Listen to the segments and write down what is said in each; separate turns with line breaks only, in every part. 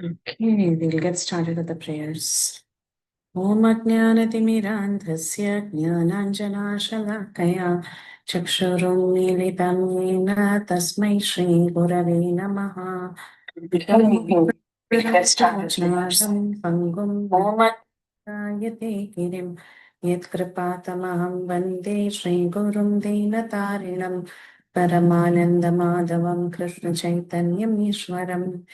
Okay, we'll get started with the prayers. Om Ajnanatimirandhasya Jnananjanashalakaya Chakshurum Militam Yena Tasmai Shri Gurave Namaha. We'll get started. Pangum Yate Kirim Yat Kripatamaham Vande Shri Gurum Dinatarinam Paramananda Madhavam Krishna Chaitanyam Ishwaram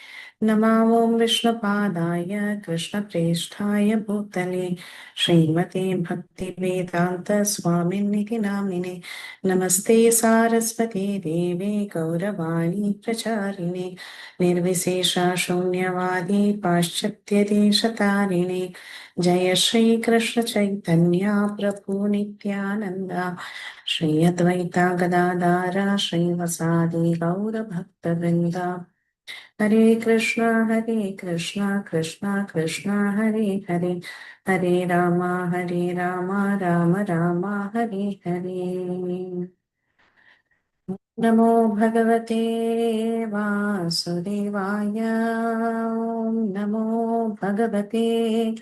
Namamo Vishnupadaya Krishna Preshthaya Bhutale Srimate Bhakti Vedanta Swaminiti Namine Namaste Saraswati Devi Gauravani Pracharine Nirvisesha Shunyavadi Paschatya Deshatarine Jaya Shri Krishna Chaitanya Prabhu Nityananda Shri Advaita Gadadara Shri Vasadi Gaura Bhakta Vrinda Hare Krishna, Krishna Krishna, Hare Hare, Hare Rama, Rama Rama, Hare Hare. Namo Bhagavate Vasudevaya, Om Namo Bhagavate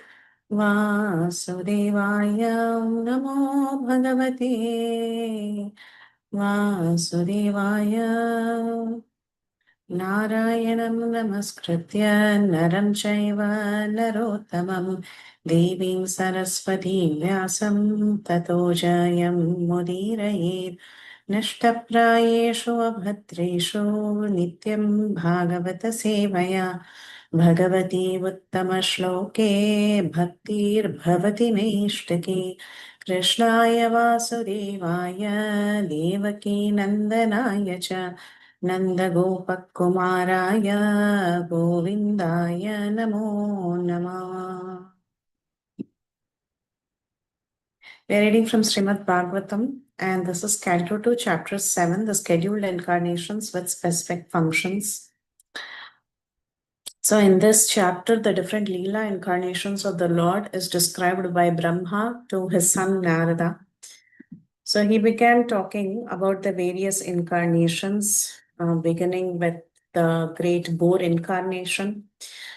Vasudevaya, Om Namo Bhagavate Vasudevaya. Narayanam namaskritya naram chaiva narottamam devim saraswati vyasam tato jayam mudirayet nashtaprayeshu abhadreshu nityam bhagavata sevaya bhagavati uttama shloke bhaktir bhavati meishtaki krishnaya vasudevaya devaki nandanaya cha Nandagopakkumaraya Govindaya Namo Namah. We are reading from Srimad Bhagavatam, and this is Canto 2, Chapter 7, the scheduled incarnations with specific functions. So, in this chapter, the different Leela incarnations of the Lord is described by Brahma to his son Narada. So, he began talking about the various incarnations, beginning with the great boar incarnation.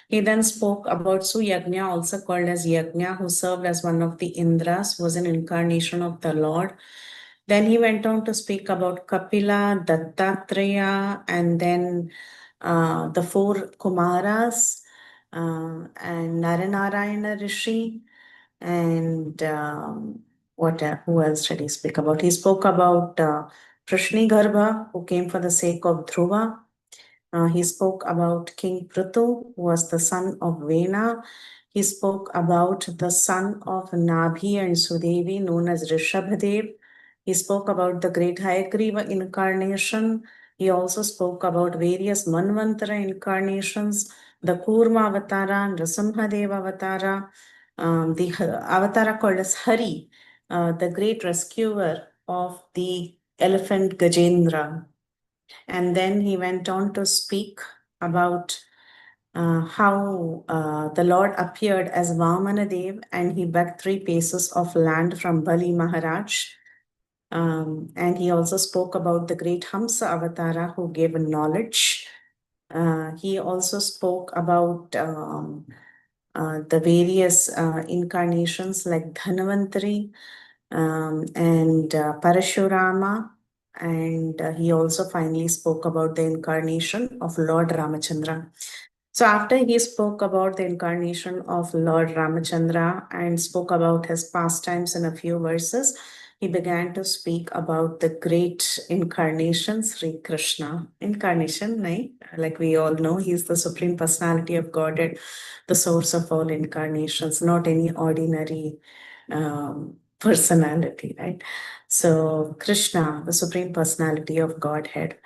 He then spoke about Suyagnya, also called as Yagnya, who served as one of the Indras, was an incarnation of the Lord. Then he went on to speak about Kapila, Dattatreya, and then the four Kumaras, and Naranarayana Rishi, and who else did he speak about? He spoke about Prashni Garbha, who came for the sake of Dhruva. He spoke about King Prithu, who was the son of Vena. He spoke about the son of Nabhi and Sudevi, known as Rishabhadev. He spoke about the great Hayagriva incarnation. He also spoke about various Manvantara incarnations, the Kurma Avatara and Rasamhadeva Avatara, the Avatara called as Hari, the great rescuer of the elephant Gajendra. And then he went on to speak about how the Lord appeared as Vamanadev and he begged 3 paces of land from Bali Maharaj. And he also spoke about the great Hamsa Avatara who gave knowledge. He also spoke about the various incarnations like Dhanvantari and Parashurama. And he also finally spoke about the incarnation of Lord Ramachandra. So after he spoke about the incarnation of Lord Ramachandra and spoke about his pastimes in a few verses, he began to speak about the great incarnation, Sri Krishna. Incarnation, right? Like we all know, he is the Supreme Personality of Godhead, the source of all incarnations, not any ordinary personality, right? So Krishna, the Supreme Personality of Godhead.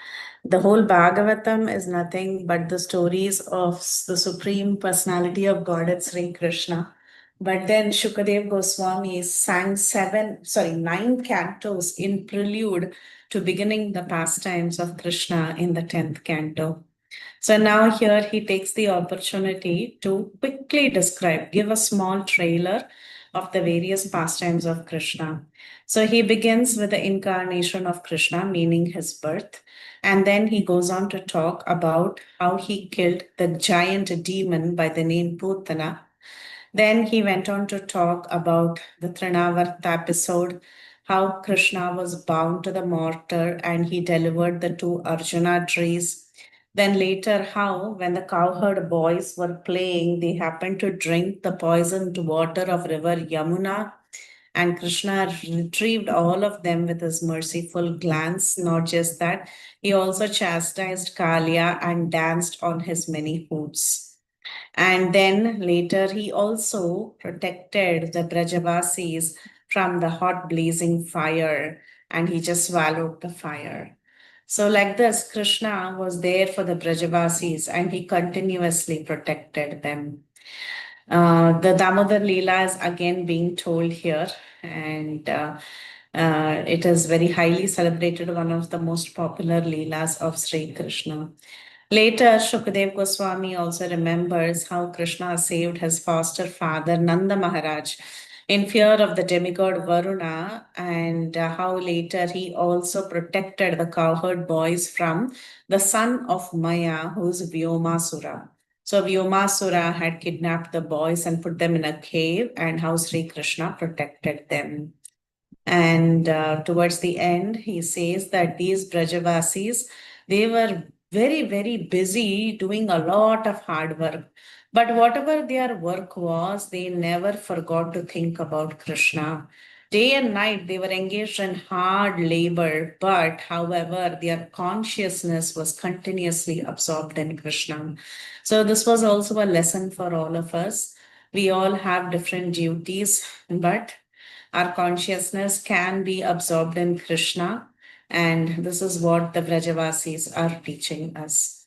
The whole Bhagavatam is nothing but the stories of the Supreme Personality of Godhead, Sri Krishna. But then Shukadev Goswami sang 9 cantos in prelude to beginning the pastimes of Krishna in the 10th canto. So now here he takes the opportunity to quickly give a small trailer of the various pastimes of Krishna. So he begins with the incarnation of Krishna, meaning his birth. And then he goes on to talk about how he killed the giant demon by the name Putana. Then he went on to talk about the Trinavarta episode, how Krishna was bound to the mortar and he delivered the two Arjuna trees. Then later, how when the cowherd boys were playing, they happened to drink the poisoned water of river Yamuna, and Krishna retrieved all of them with his merciful glance. Not just that, he also chastised Kalia and danced on his many hoops. And then later, he also protected the Brajavasis from the hot blazing fire, and he just swallowed the fire. So, like this, Krishna was there for the Brajavasis and he continuously protected them. The Damodar Leela is again being told here, and it is very highly celebrated, one of the most popular Leelas of Sri Krishna. Later, Shukadev Goswami also remembers how Krishna saved his foster father Nanda Maharaj in fear of the demigod Varuna, and how later he also protected the cowherd boys from the son of Maya, who's Vyomasura. So Vyomasura had kidnapped the boys and put them in a cave, and how Sri Krishna protected them. And towards the end, he says that these Brajavasis, they were very, very busy doing a lot of hard work. But whatever their work was, they never forgot to think about Krishna. Day and night, they were engaged in hard labor, but however, their consciousness was continuously absorbed in Krishna. So, this was also a lesson for all of us. We all have different duties, but our consciousness can be absorbed in Krishna, and this is what the Vrajavasis are teaching us.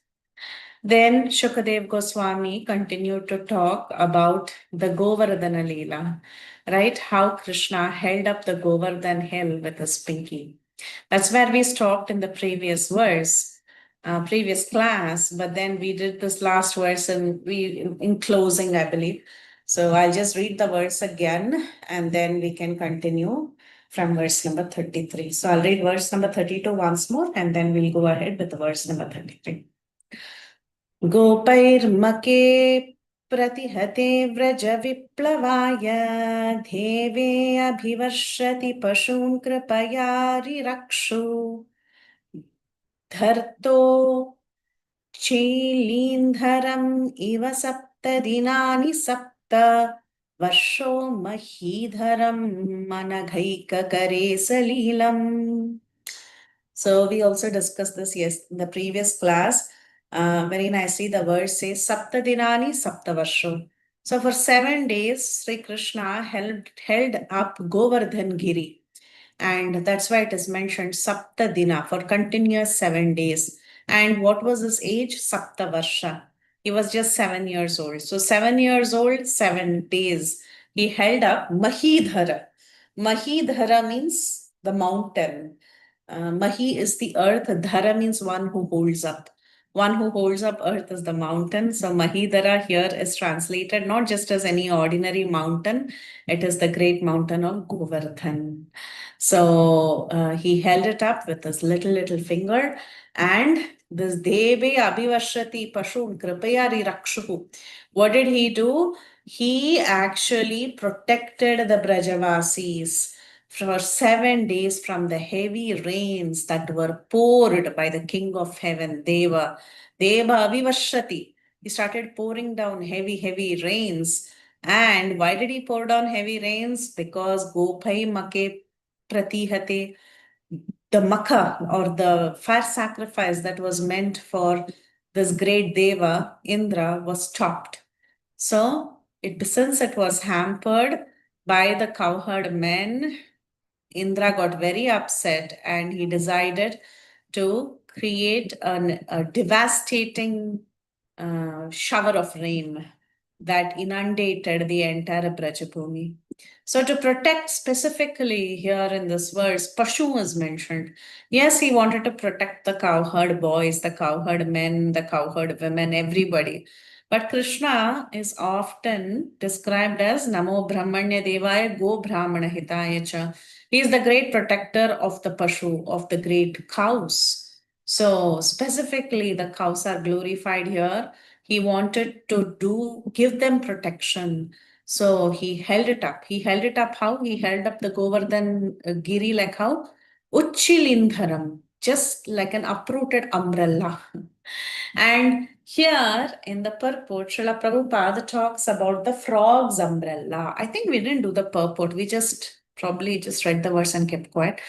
Then Shukadev Goswami continued to talk about the Govardhana Leela, right? How Krishna held up the Govardhan hill with his pinky. That's where we stopped in the previous verse, previous class, but then we did this last verse and in closing, I believe. So I'll just read the verse again and then we can continue from verse number 33. So I'll read verse number 32 once more and then we'll go ahead with the verse number 33. गोपैर्मके प्रतिहते Vraj विप्लवाय धेवे अभिवर्षति पशून् कृपया रिरक्षु धर्तो चीलीन्धरम् इव सप्तदिनानि सप्त वर्षो महीधरं मनघैककरे सलीलम्. So we also discussed this in the previous class. Very nicely, the verse says Saptadinani Saptavarsho. So for 7 days, Sri Krishna held up Govardhan Giri. And that's why it is mentioned Saptadina for continuous 7 days. And what was his age? Saptavarsha. He was just 7 years old. So 7 years old, 7 days. He held up Mahidhara. Mahidhara means the mountain. Mahi is the earth. Dhara means one who holds up. One who holds up earth is the mountain. So Mahidhara here is translated not just as any ordinary mountain, it is the great mountain of Govardhan. So he held it up with his little finger, and this Deve Abhivashati Pashun Kripayari Rakshuhu. What did he do? He actually protected the Brajavasis for 7 days from the heavy rains that were poured by the King of Heaven, Deva. Deva Avivashati. He started pouring down heavy rains. And why did he pour down heavy rains? Because Gopai Make Pratihate, the Makha or the fire sacrifice that was meant for this great Deva, Indra, was stopped. So, since it was hampered by the cowherd men, Indra got very upset and he decided to create a devastating shower of rain that inundated the entire Brajabhumi. So to protect specifically here in this verse, Pashu is mentioned. Yes, he wanted to protect the cowherd boys, the cowherd men, the cowherd women, everybody. But Krishna is often described as Namo Brahmanya Devaya Go Brahmana Hitaya Cha. He is the great protector of the Pashu, of the great cows. So specifically, the cows are glorified here. He wanted to give them protection. So he held it up. He held it up how? He held up the Govardhan Giri like how? Uchilindharam, just like an uprooted umbrella. And here in the purport, Srila Prabhupada talks about the frog's umbrella. I think we didn't do the purport. We just probably just read the verse and kept quiet.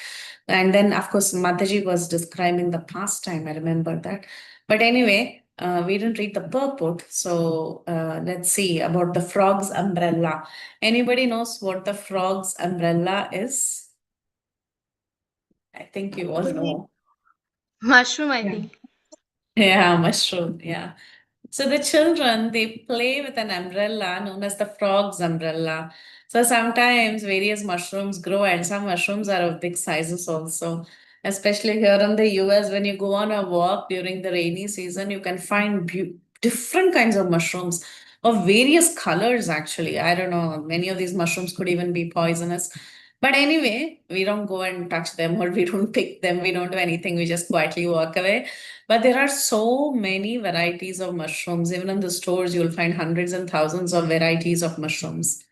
And then, of course, Mataji was describing the pastime. I remember that. But anyway, we didn't read the purport. So let's see about the frog's umbrella. Anybody knows what the frog's umbrella is? I think you all know.
Mushroom, I
Yeah.
think.
Yeah, mushroom. Yeah. So the children, they play with an umbrella known as the frog's umbrella. So sometimes various mushrooms grow and some mushrooms are of big sizes also. Especially here in the US, when you go on a walk during the rainy season, you can find different kinds of mushrooms of various colors actually. I don't know, many of these mushrooms could even be poisonous. But anyway, we don't go and touch them or we don't pick them, we don't do anything, we just quietly walk away. But there are so many varieties of mushrooms. Even in the stores, you'll find hundreds and thousands of varieties of mushrooms.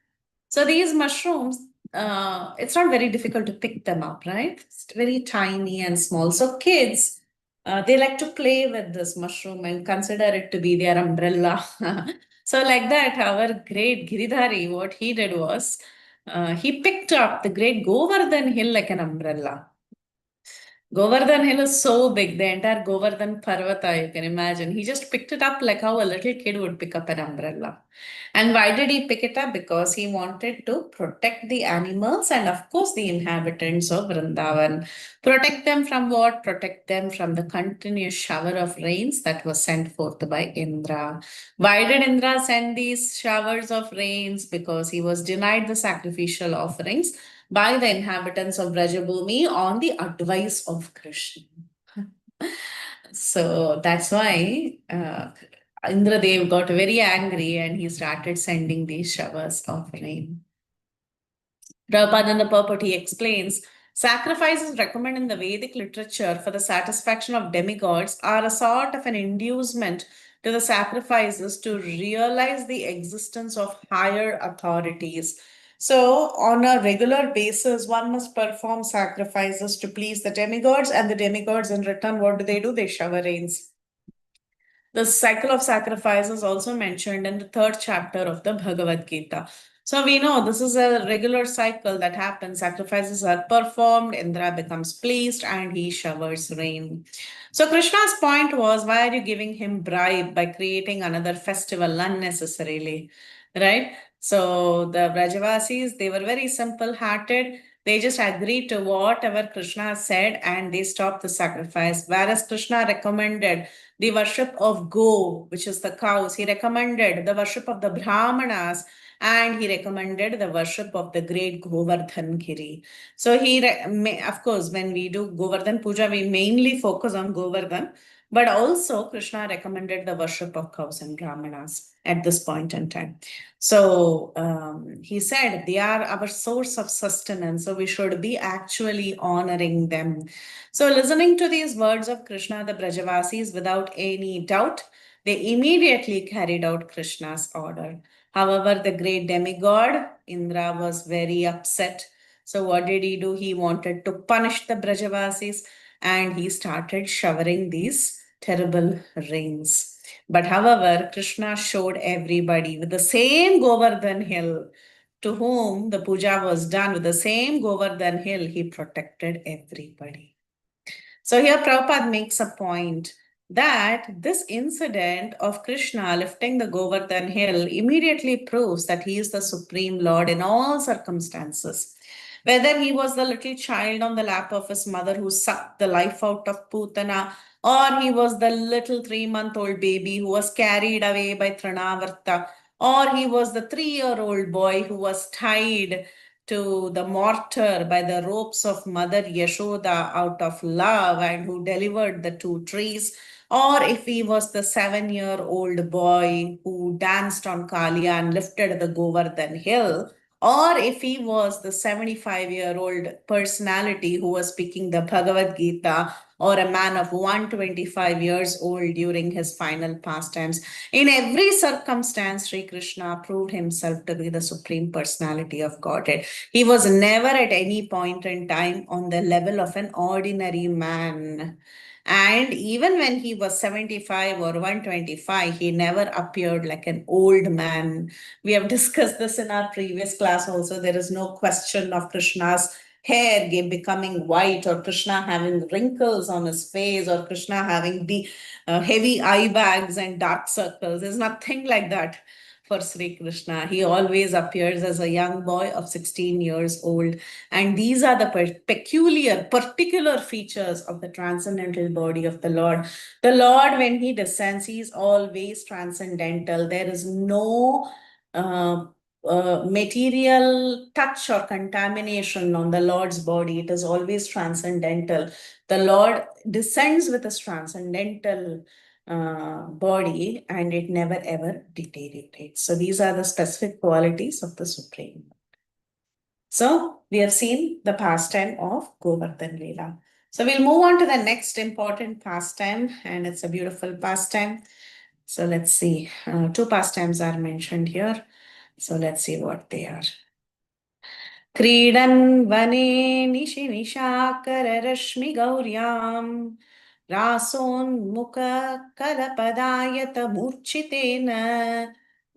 So these mushrooms, it's not very difficult to pick them up, right? It's very tiny and small. So kids, they like to play with this mushroom and consider it to be their umbrella. So like that, our great Giridhari, what he did was, he picked up the great Govardhan hill like an umbrella. Govardhan Hill is so big, the entire Govardhan Parvata, you can imagine. He just picked it up like how a little kid would pick up an umbrella. And why did he pick it up? Because he wanted to protect the animals and, of course, the inhabitants of Vrindavan. Protect them from what? Protect them from the continuous shower of rains that was sent forth by Indra. Why did Indra send these showers of rains? Because he was denied the sacrificial offerings by the inhabitants of Brajabhumi on the advice of Krishna. So that's why Indradev got very angry and he started sending these showers of rain. Prabhupada in the purport, he explains sacrifices recommended in the Vedic literature for the satisfaction of demigods are a sort of an inducement to the sacrifices to realize the existence of higher authorities. So, on a regular basis, one must perform sacrifices to please the demigods, and the demigods, in return, what do? They shower rains. The cycle of sacrifice is also mentioned in the third chapter of the Bhagavad Gita. So we know this is a regular cycle that happens. Sacrifices are performed, Indra becomes pleased, and he showers rain. So Krishna's point was, why are you giving him bribe by creating another festival unnecessarily? Right? So the Brajavasis, they were very simple-hearted. They just agreed to whatever Krishna said and they stopped the sacrifice. Whereas Krishna recommended the worship of go, which is the cows. He recommended the worship of the Brahmanas and he recommended the worship of the great Govardhan Giri. So of course, when we do Govardhan Puja, we mainly focus on Govardhan, but also Krishna recommended the worship of cows and Brahmanas at this point in time. So he said they are our source of sustenance. So we should be actually honoring them. So, listening to these words of Krishna, the Brajavasis, without any doubt, they immediately carried out Krishna's order. However, the great demigod, Indra, was very upset. So, what did he do? He wanted to punish the Brajavasis and he started showering these terrible rains. But, however, Krishna showed everybody with the same Govardhan hill to whom the puja was done, with the same Govardhan hill, he protected everybody. So here Prabhupada makes a point that this incident of Krishna lifting the Govardhan hill immediately proves that he is the Supreme Lord in all circumstances. Whether he was the little child on the lap of his mother who sucked the life out of Putana, or he was the little 3-month-old baby who was carried away by Trinavarta, or he was the 3-year-old boy who was tied to the mortar by the ropes of Mother Yashoda out of love and who delivered the 2 trees, or if he was the 7-year-old boy who danced on Kalia and lifted the Govardhan hill, or if he was the 75-year-old personality who was speaking the Bhagavad Gita, or a man of 125 years old during his final pastimes. In every circumstance, Sri Krishna proved himself to be the supreme personality of Godhead. He was never at any point in time on the level of an ordinary man. And even when he was 75 or 125, he never appeared like an old man. We have discussed this in our previous class also. There is no question of Krishna's hair becoming white, or Krishna having wrinkles on his face, or Krishna having the heavy eye bags and dark circles. There's nothing like that for Sri Krishna. He always appears as a young boy of 16 years old. And these are the particular features of the transcendental body of the Lord. The Lord, when he descends, he is always transcendental. There is no material touch or contamination on the Lord's body. It is always transcendental. The Lord descends with his transcendental body, and it never ever deteriorates. So these are the specific qualities of the Supreme. So we have seen the pastime of Govardhan Leela. So we'll move on to the next important pastime, and it's a beautiful pastime. So let's see. Two pastimes are mentioned here. So let's see what they are. Kridan vane nishi nishakara rashmi gauryam रासोन्मुख कलपदायत मूर्छितेन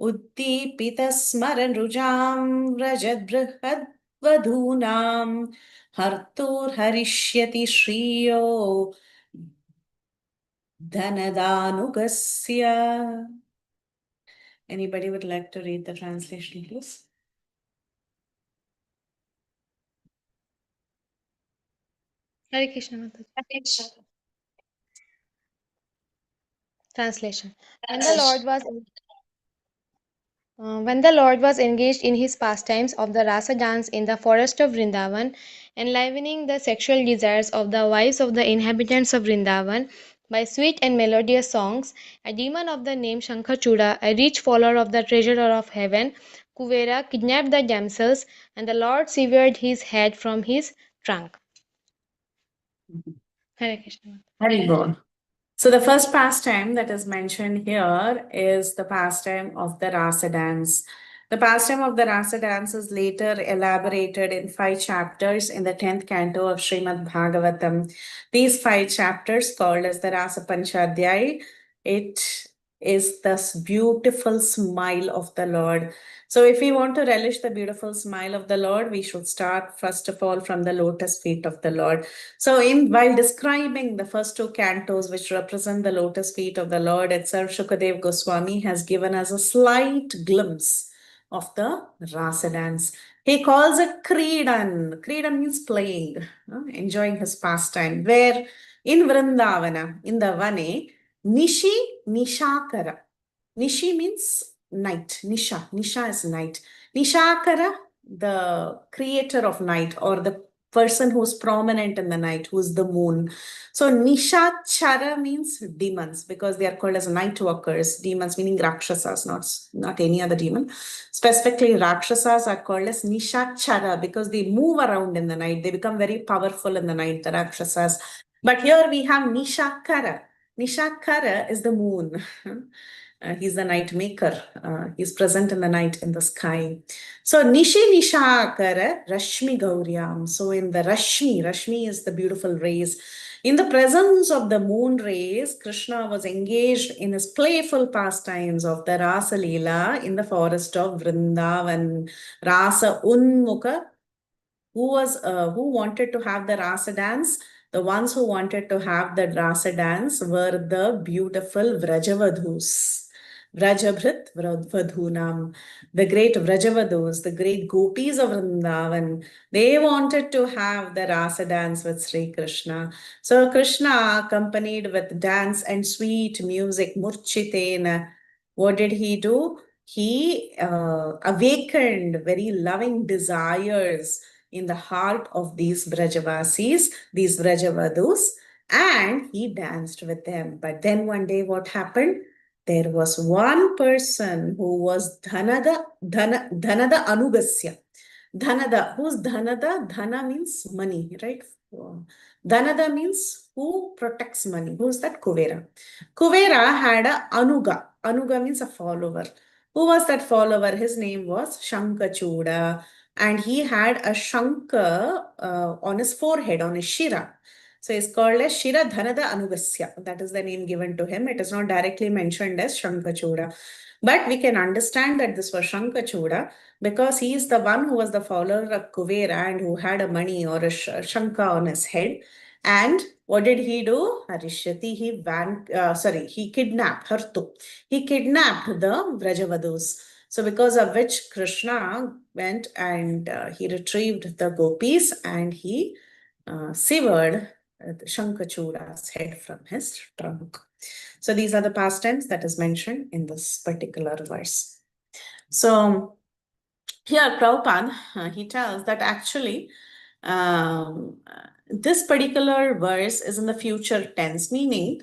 उद्दीपितस्मरनृजां व्रजद्बृहद्वधूनां हर्तुर्हरिष्यति श्रियो धनदानुगस्य. Anybody would like to read the translation, please?
Hare Krishna Mataji. Translation. When the Lord was engaged in his pastimes of the rasa dance in the forest of Vrindavan, enlivening the sexual desires of the wives of the inhabitants of Vrindavan by sweet and melodious songs, a demon of the name Shankachuda, a rich follower of the treasurer of heaven, Kuvera, kidnapped the damsels, and the Lord severed his head from his trunk. Hare Krishna.
Very good. So the first pastime that is mentioned here is the pastime of the rasa dance. The pastime of the rasa dance is later elaborated in 5 chapters in the 10th canto of Srimad Bhagavatam. These 5 chapters, called as the Rasa Panchadhyay, it is this beautiful smile of the Lord. So if we want to relish the beautiful smile of the Lord, we should start first of all from the lotus feet of the Lord. So while describing the first 2 cantos, which represent the lotus feet of the Lord itself, Shukadev Goswami has given us a slight glimpse of the rasa dance. He calls it Kridan. Kridan means playing, enjoying his pastime. Where in Vrindavana, in the Vane, Nishi Nishakara. Nishi means night. Nisha is night. Nishakara, the creator of night, or the person who's prominent in the night, who's the moon. So Nishachara means demons, because they are called as night walkers. Demons meaning Rakshasas, not any other demon. Specifically, Rakshasas are called as Nishachara because they move around in the night. They become very powerful in the night, the Rakshasas. But here we have Nishakara. Nishakara is the moon. He's the night maker. He's present in the night in the sky. So Nishi Nishakara Rashmi Gauryam. So in the Rashmi is the beautiful rays. In the presence of the moon rays, Krishna was engaged in his playful pastimes of the Rasa Leela in the forest of Vrindavan. Rasa Unmukha, who wanted to have the Rasa dance. The ones who wanted to have the Rasa dance were the beautiful Vrajavadhus. Vrajabhrit Vadhunam, the great Vrajavadhus, the great gopis of Vrindavan, they wanted to have the Rasa dance with Sri Krishna. So Krishna, accompanied with dance and sweet music, Murchitena, what did he do? He awakened very loving desires in the heart of these Brajavasis, these Vrajavadhus, and he danced with them. But then one day what happened? There was one person who was Dhanada Anugasya. Dhanada. Who's Dhanada? Dhana means money, right? Dhanada means who protects money. Who's that? Kuvera. Kuvera had a Anuga. Anuga means a follower. Who was that follower? His name was Shankachuda. And he had a Shanka on his forehead, on his Shira. So it's called as Shira Dhanada Anugasya. That is the name given to him. It is not directly mentioned as Shankachuda. But we can understand that this was Shankachuda because he is the one who was the follower of Kuvera and who had a money or a Shanka on his head. And what did he do? Harishyati, he kidnapped Hartu. He kidnapped the Vrajavadus. So because of which Krishna went and he retrieved the gopis and he severed Shankachuda's head from his trunk. So these are the pastimes that is mentioned in this particular verse. So here Prabhupada, he tells that actually this particular verse is in the future tense, meaning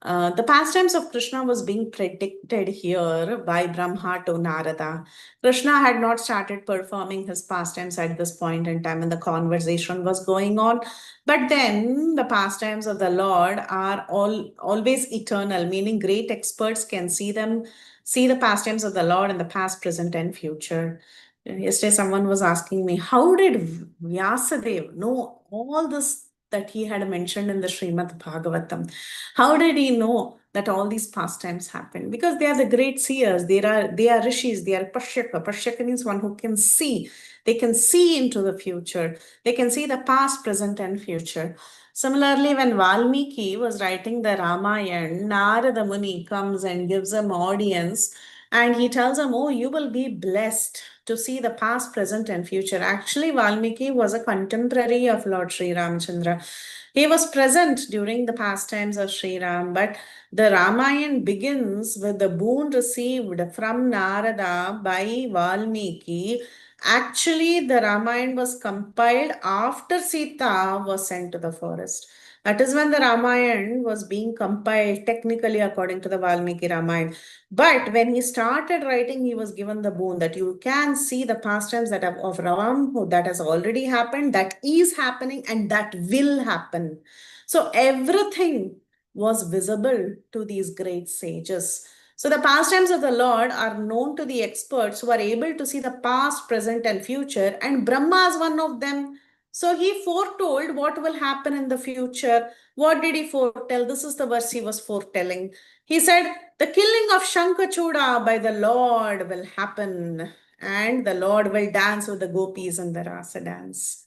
the pastimes of Krishna was being predicted here by Brahma to Narada. Krishna had not started performing his pastimes at this point in time when the conversation was going on. But then the pastimes of the Lord are always eternal, meaning great experts can see the pastimes of the Lord in the past, present, and future. Yesterday, someone was asking me, how did Vyasadeva know all this that he had mentioned in the Srimad Bhagavatam? How did he know that all these pastimes happened? Because they are the great seers. They are rishis. They are pashyaka. Pashyaka means one who can see. They can see into the future. They can see the past, present, and future. Similarly, when Valmiki was writing the Ramayana, Narada Muni comes and gives him audience, and he tells him, "Oh, you will be blessed to see the past, present, and future." Actually, Valmiki was a contemporary of Lord Sri Ramchandra. He was present during the pastimes of Sri Ram, but the Ramayana begins with the boon received from Narada by Valmiki. Actually, the Ramayana was compiled after Sita was sent to the forest. That is when the Ramayana was being compiled technically according to the Valmiki Ramayana. But when he started writing, he was given the boon that you can see the pastimes that have, of Ram that has already happened, that is happening, and that will happen. So everything was visible to these great sages. So the pastimes of the Lord are known to the experts who are able to see the past, present, and future, and Brahma is one of them. So he foretold what will happen in the future. What did he foretell? This is the verse he was foretelling. He said, the killing of Shankachuda by the Lord will happen, and the Lord will dance with the gopis in the rasa dance.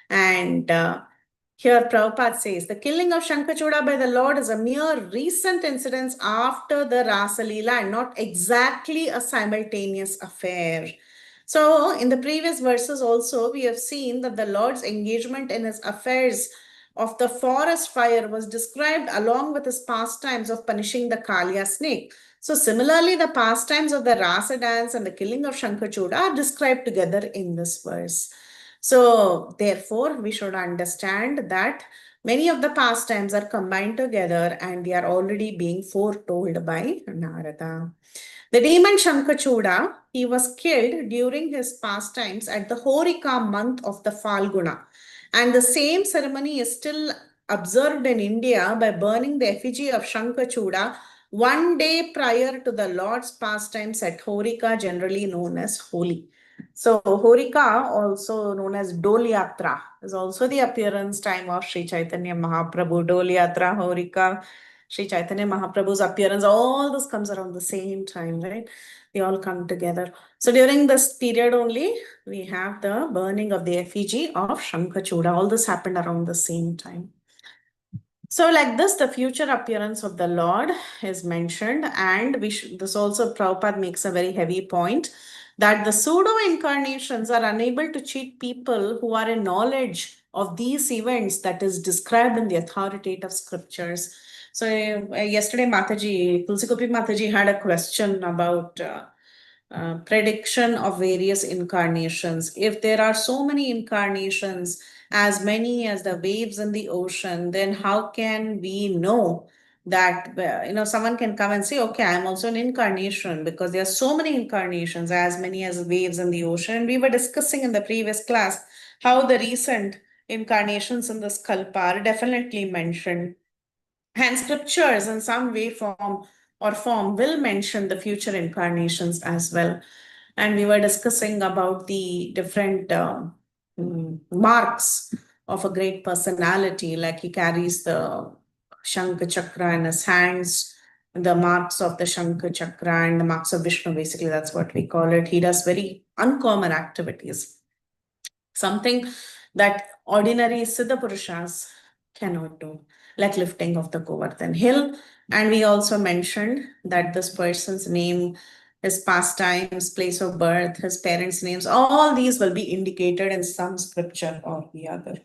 And here Prabhupada says, the killing of Shankachuda by the Lord is a mere recent incident after the Rasa Leela and not exactly a simultaneous affair. So in the previous verses also, we have seen that the Lord's engagement in his affairs of the forest fire was described along with his pastimes of punishing the Kaliya snake. So similarly, the pastimes of the Rasa dance and the killing of Shankachuda are described together in this verse. So therefore, we should understand that many of the pastimes are combined together and they are already being foretold by Narada. The demon Shankachuda, he was killed during his pastimes at the Horika month of the Falguna. And the same ceremony is still observed in India by burning the effigy of Shankachuda one day prior to the Lord's pastimes at Horika, generally known as Holi. So Horika, also known as Dol Yatra, is also the appearance time of Sri Chaitanya Mahaprabhu. Dol Yatra, Horika, Sri Chaitanya Mahaprabhu's appearance, all this comes around the same time, right? They all come together. So during this period only, we have the burning of the effigy of Shankachuda. All this happened around the same time. So like this, the future appearance of the Lord is mentioned, and this also Prabhupada makes a very heavy point that the pseudo-incarnations are unable to cheat people who are in knowledge of these events that is described in the authoritative scriptures. So yesterday, Tulsi Gopi Mataji had a question about prediction of various incarnations. If there are so many incarnations, as many as the waves in the ocean, then how can we know that someone can come and say, okay, I'm also an incarnation, because there are so many incarnations, as many as waves in the ocean. And we were discussing in the previous class how the recent incarnations in this kalpa are definitely mentioned, and scriptures in some way, form will mention the future incarnations as well. And we were discussing about the different marks of a great personality, like he carries the Shankha Chakra in his hands, the marks of the Shankha Chakra and the marks of Vishnu, basically, that's what we call it. He does very uncommon activities, something that ordinary Siddha Purushas cannot do, like lifting of the Govardhan hill. And we also mentioned that this person's name, his pastimes, place of birth, his parents' names, all these will be indicated in some scripture or the other.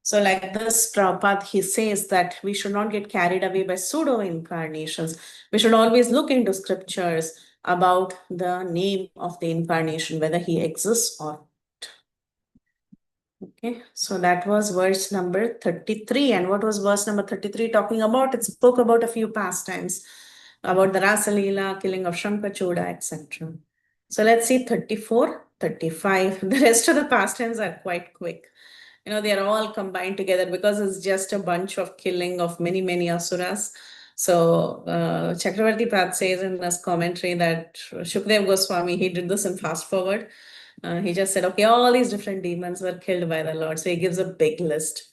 So, like this, Prabhupada, he says that we should not get carried away by pseudo incarnations. We should always look into scriptures about the name of the incarnation, whether he exists or not. Okay, so that was verse number 33. And what was verse number 33 talking about? It spoke about a few pastimes, about the Rasa Leela, killing of Shankachoda, etc. So let's see 34, 35. The rest of the pastimes are quite quick. They are all combined together because it's just a bunch of killing of many, many asuras. So Chakravarti Pad says in his commentary that Shukdev Goswami, he did this in fast forward. He just said, okay, all these different demons were killed by the Lord. So he gives a big list.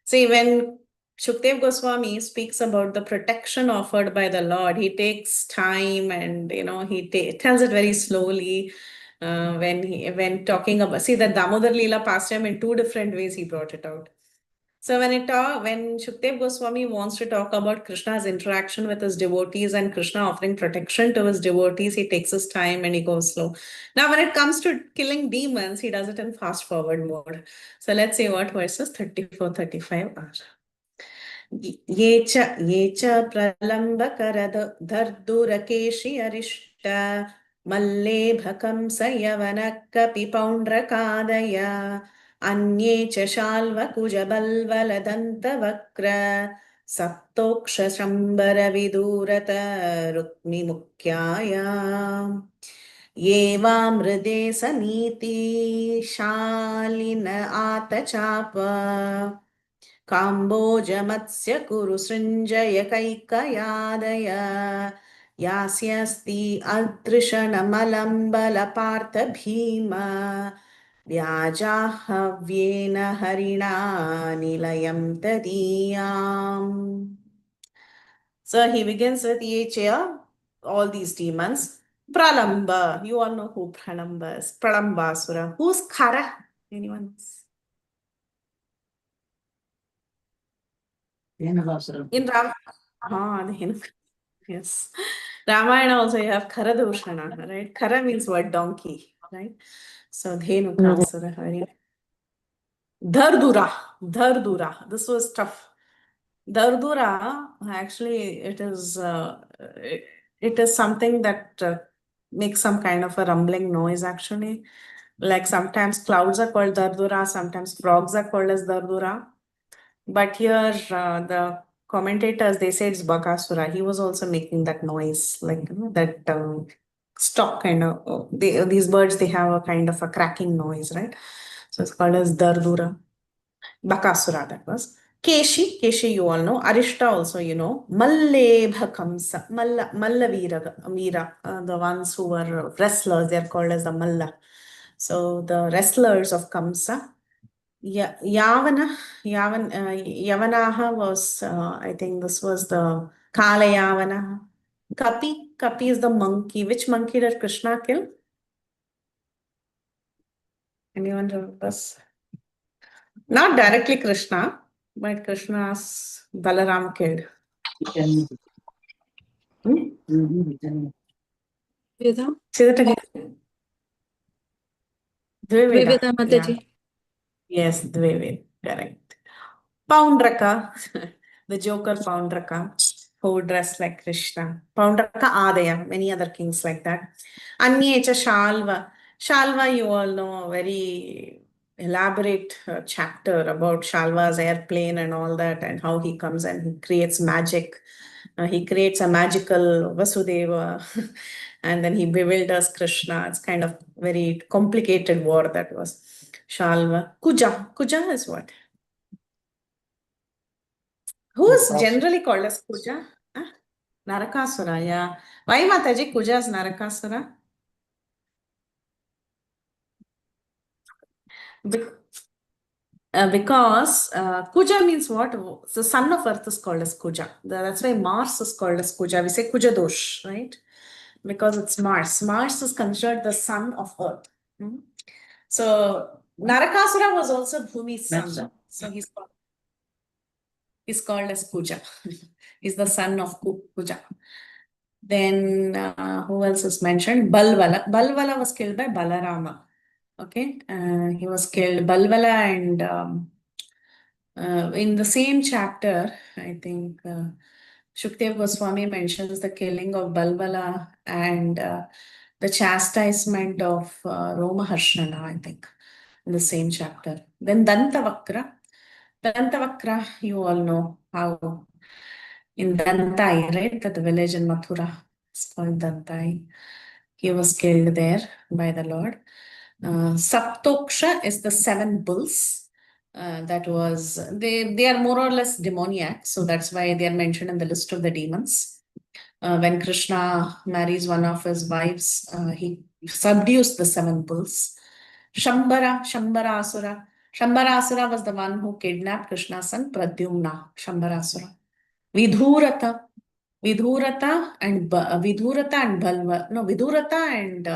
See, when Shukdev Goswami speaks about the protection offered by the Lord, he takes time and he tells it very slowly. When talking about, see, the Damodar Leela pastime in two different ways he brought it out. So when Shukdev Goswami wants to talk about Krishna's interaction with his devotees and Krishna offering protection to his devotees, he takes his time and he goes slow. Now, when it comes to killing demons, he does it in fast forward mode. So let's see what verses 34, 35 are. ये च प्रलम्बकरदर्दुरकेशि अरिष्ट मल्लेभकं सयवनः कपिपौण्ड्रकादय अन्ये च शाल्वकुजबल्वलदन्तवक्र सप्तोक्षशम्बरविदूरत रुक्मिमुख्याय ये वामृदे सनीतिशालिन आतचाप काम्बोजमत्स्य कुरु सृञ्जय कैकयादय यास्यस्ति अदृशनमलम्बलपार्थ Bhim व्याजाह्येन हरिणा निलयं तदीयाम्. So he begins with Yecha, all these demons. Pralamba, you all know who Pralamba is. Pralambasura. Who's Khara? Anyone? In Ram, yes. Ramayana also you have Kharadushana, right? Khara means what? Donkey, right? So Dhenukasura. Dhardura. This was tough. Dardura, actually, it is something that makes some kind of a rumbling noise, actually. Like sometimes clouds are called Dardura, sometimes frogs are called as Dardura. But here, the commentators, they say it's Bakasura. He was also making that noise, like that stock kind of. These birds, they have a kind of a cracking noise, right? So it's called as Dardura. Bakasura, that was. Keshi, you all know. Arishta also, you know. Mallebha Kamsa, Malla Veera, the ones who were wrestlers, they're called as the Malla. So the wrestlers of Kamsa. Yeah, Yavanaha was, I think this was the Kala Yavana. Kapi is the monkey. Which monkey did Krishna kill? Anyone remembers? Not directly Krishna, but Krishna's Balaram killed.
Veda?
Say that again.
Veda Mataji.
Yes, Dvived, correct. Poundraka, the Joker Poundraka, who dressed like Krishna. Poundraka Adaya, many other kings like that. Anyecha Shalva. Shalva, you all know, a very elaborate chapter about Shalva's airplane and all that, and how he comes and he creates magic He creates a magical Vasudeva and then he bewilders Krishna. It's kind of very complicated war that was. Shalva. Kuja. Kuja is what? Who is generally called as Kuja? Huh? Narakasura, yeah. Why Mataji Kuja is Narakasura? Because Kuja means what? The son of earth is called as Kuja. That's why Mars is called as Kuja. We say Kuja Dosh, right? Because it's Mars. Mars is considered the son of earth. Hmm? So Narakasura was also Bhumi's son. So he's called as Kuja. He's the son of Kuja. Then who else is mentioned? Balvala. Balvala was killed by Balarama. Okay, he was killed. Balvala and in the same chapter, I think Shukdev Goswami mentions the killing of Balbala and the chastisement of Romaharshana, I think, in the same chapter. Then Dantavakra. Dantavakra, you all know how in Dantai, right? That village in Mathura is called Dantai. He was killed there by the Lord. Saptoksha is the seven bulls. That was they are more or less demoniac, so that's why they are mentioned in the list of the demons. When Krishna marries one of his wives, he subdues the seven bulls. Shambarasura. Shambarasura was the one who kidnapped Krishna's son Pradyumna. Shambarasura. Vidhurata. Vidhurata and Balva. No, Vidhurata and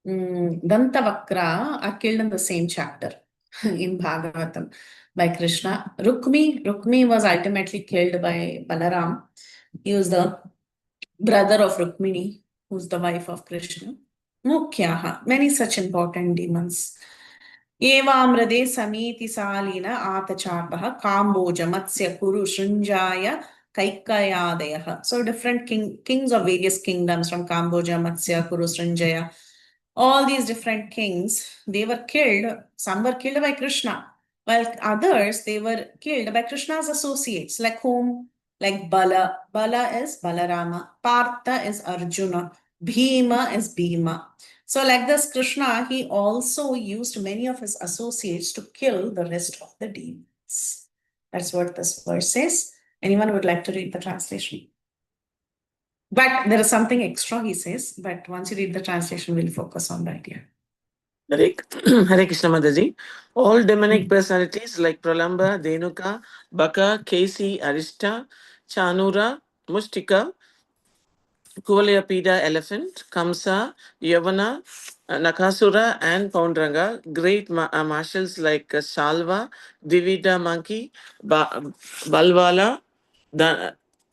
Dantavakra are killed in the same chapter in Bhagavatam by Krishna. Rukmi was ultimately killed by Balaram. He was the brother of Rukmini, who's the wife of Krishna. Mukyaha, many such important demons. Evamrade samiti salina atachapaha kamboja matsya kuru shrinjaya kaikayadayaha. So different kings of various kingdoms from Kamboja, Matsya, Kuru, Srinjaya. All these different kings, they were killed. Some were killed by Krishna, while others, they were killed by Krishna's associates, like whom? Like Bala. Bala is Balarama. Partha is Arjuna. Bhima is Bhima. So like this, Krishna, he also used many of his associates to kill the rest of the demons. That's what this verse says. Anyone would like to read the translation? But there is something extra, he says. But once you read the translation, we'll focus on the idea.
Hare Krishna Mataji. All demonic personalities like Pralamba, Denuka, Baka, Kesi, Arista, Chanura, Mustika, Kuvalayapida elephant, Kamsa, Yavana, Nakasura, and Poundrangga, great marshals like Salva, Divida monkey, Balwala,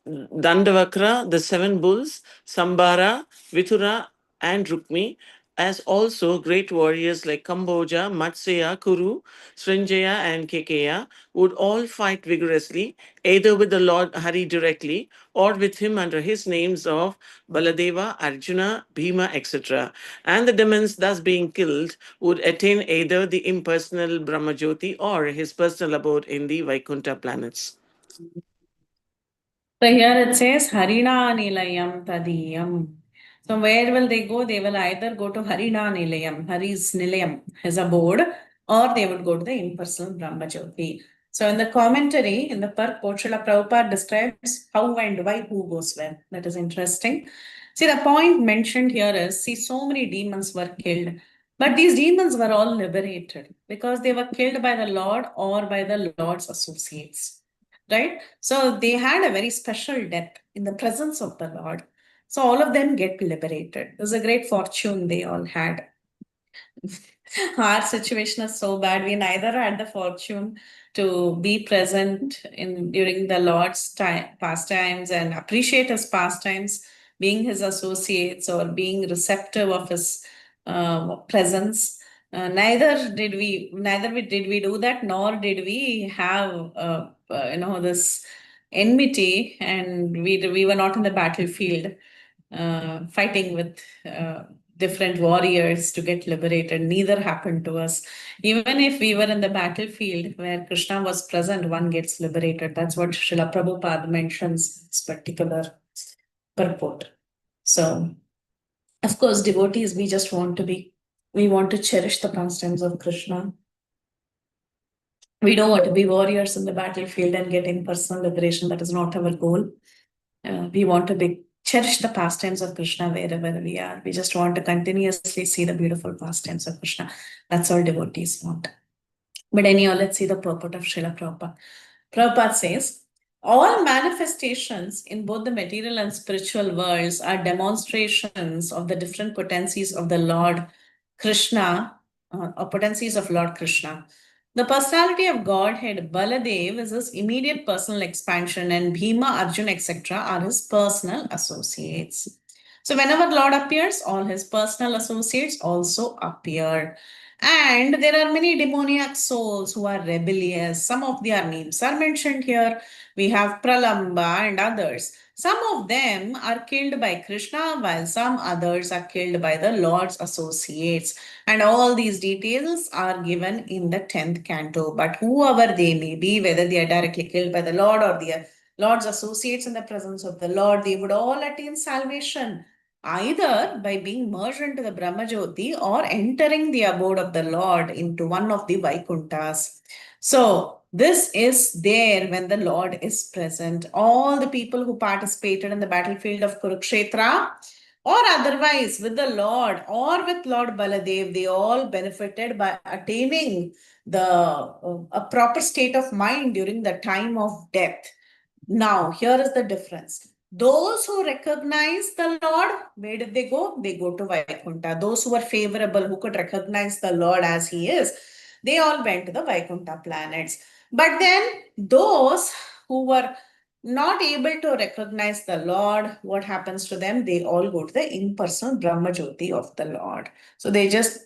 Dandavakra, the seven bulls, Sambara, Vithura, and Rukmi, as also great warriors like Kamboja, Matsya, Kuru, Srinjaya, and Kekeya, would all fight vigorously, either with the Lord Hari directly or with him under his names of Baladeva, Arjuna, Bhima, etc. And the demons thus being killed would attain either the impersonal Brahmajyoti or his personal abode in the Vaikuntha planets.
So here it says Harina Nilayam Tadiyam. So where will they go? They will either go to Harina Nilayam, Hari's Nilayam, his abode, or they would go to the impersonal Brahmajyoti. So in the commentary, in the purport, Srila Prabhupada describes how and why who goes where. That is interesting. See, the point mentioned here is, see, so many demons were killed. But these demons were all liberated because they were killed by the Lord or by the Lord's associates. Right? So they had a very special death in the presence of the Lord. So all of them get liberated. It was a great fortune they all had. Our situation is so bad. We neither had the fortune to be present in during the Lord's pastimes and appreciate his pastimes, being his associates or being receptive of his presence. Neither did we do that, nor did we have this enmity, and we were not in the battlefield fighting with different warriors to get liberated. Neither happened to us. Even if we were in the battlefield where Krishna was present, one gets liberated. That's what Srila Prabhupada mentions in this particular purport. So, of course, devotees, we want to cherish the pastimes of Krishna. We don't want to be warriors in the battlefield and getting personal liberation. That is not our goal. We want to cherish the pastimes of Krishna wherever we are. We just want to continuously see the beautiful pastimes of Krishna. That's all devotees want. But anyhow, let's see the purport of Srila Prabhupada. Prabhupada says, all manifestations in both the material and spiritual worlds are demonstrations of the different potencies of the Lord Krishna, or potencies of Lord Krishna. The personality of Godhead, Baladev, is his immediate personal expansion, and Bhima, Arjun, etc. are his personal associates. So, whenever Lord appears, all his personal associates also appear. And there are many demoniac souls who are rebellious. Some of their names are mentioned here. We have Pralamba and others. Some of them are killed by Krishna, while some others are killed by the Lord's associates. And all these details are given in the 10th canto. But whoever they may be, whether they are directly killed by the Lord or the Lord's associates in the presence of the Lord, they would all attain salvation, either by being merged into the Brahmajyoti or entering the abode of the Lord into one of the Vaikunthas. So, this is there when the Lord is present. All the people who participated in the battlefield of Kurukshetra or otherwise with the Lord or with Lord Baladev, they all benefited by attaining a proper state of mind during the time of death. Now, here is the difference. Those who recognize the Lord, where did they go? They go to Vaikuntha. Those who were favorable, who could recognize the Lord as he is, they all went to the Vaikuntha planets. But then those who were not able to recognize the Lord, what happens to them? They all go to the impersonal Brahma Jyoti of the Lord. So they just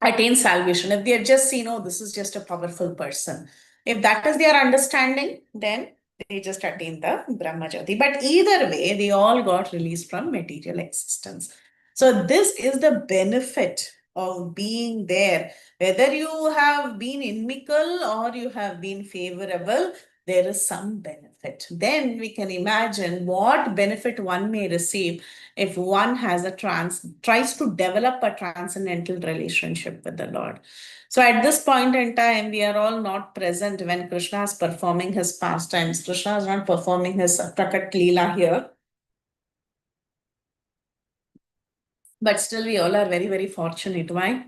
attain salvation. If they have just seen, oh, this is just a powerful person, if that is their understanding, then they just attain the Brahmajyoti. But either way, they all got released from material existence. So this is the benefit of being there. Whether you have been inimical or you have been favorable, there is some benefit. Then we can imagine what benefit one may receive if one tries to develop a transcendental relationship with the Lord. So at this point in time, we are all not present when Krishna is performing his pastimes. Krishna is not performing his Prakat Leela here. But still, we all are very, very fortunate. Why?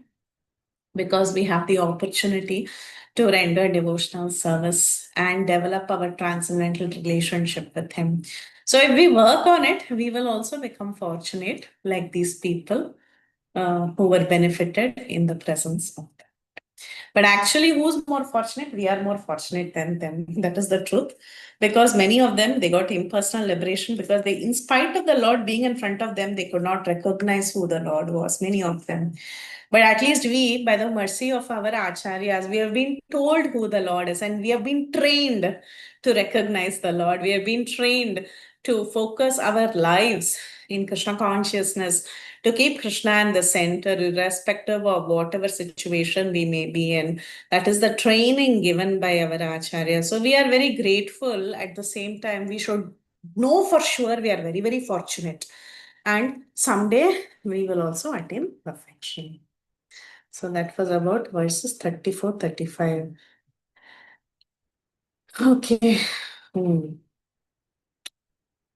Because we have the opportunity to render devotional service and develop our transcendental relationship with him. So if we work on it, we will also become fortunate like these people who were benefited in the presence of them. But actually, who's more fortunate? We are more fortunate than them. That is the truth. Because many of them, they got impersonal liberation because they, in spite of the Lord being in front of them, they could not recognize who the Lord was, many of them. But at least we, by the mercy of our acharyas, we have been told who the Lord is, and we have been trained to recognize the Lord. We have been trained to focus our lives in Krishna consciousness, to keep Krishna in the center, irrespective of whatever situation we may be in. That is the training given by our acharya. So we are very grateful. At the same time, we should know for sure we are very, very fortunate. And someday we will also attain perfection. So that was about verses 34, 35. Okay.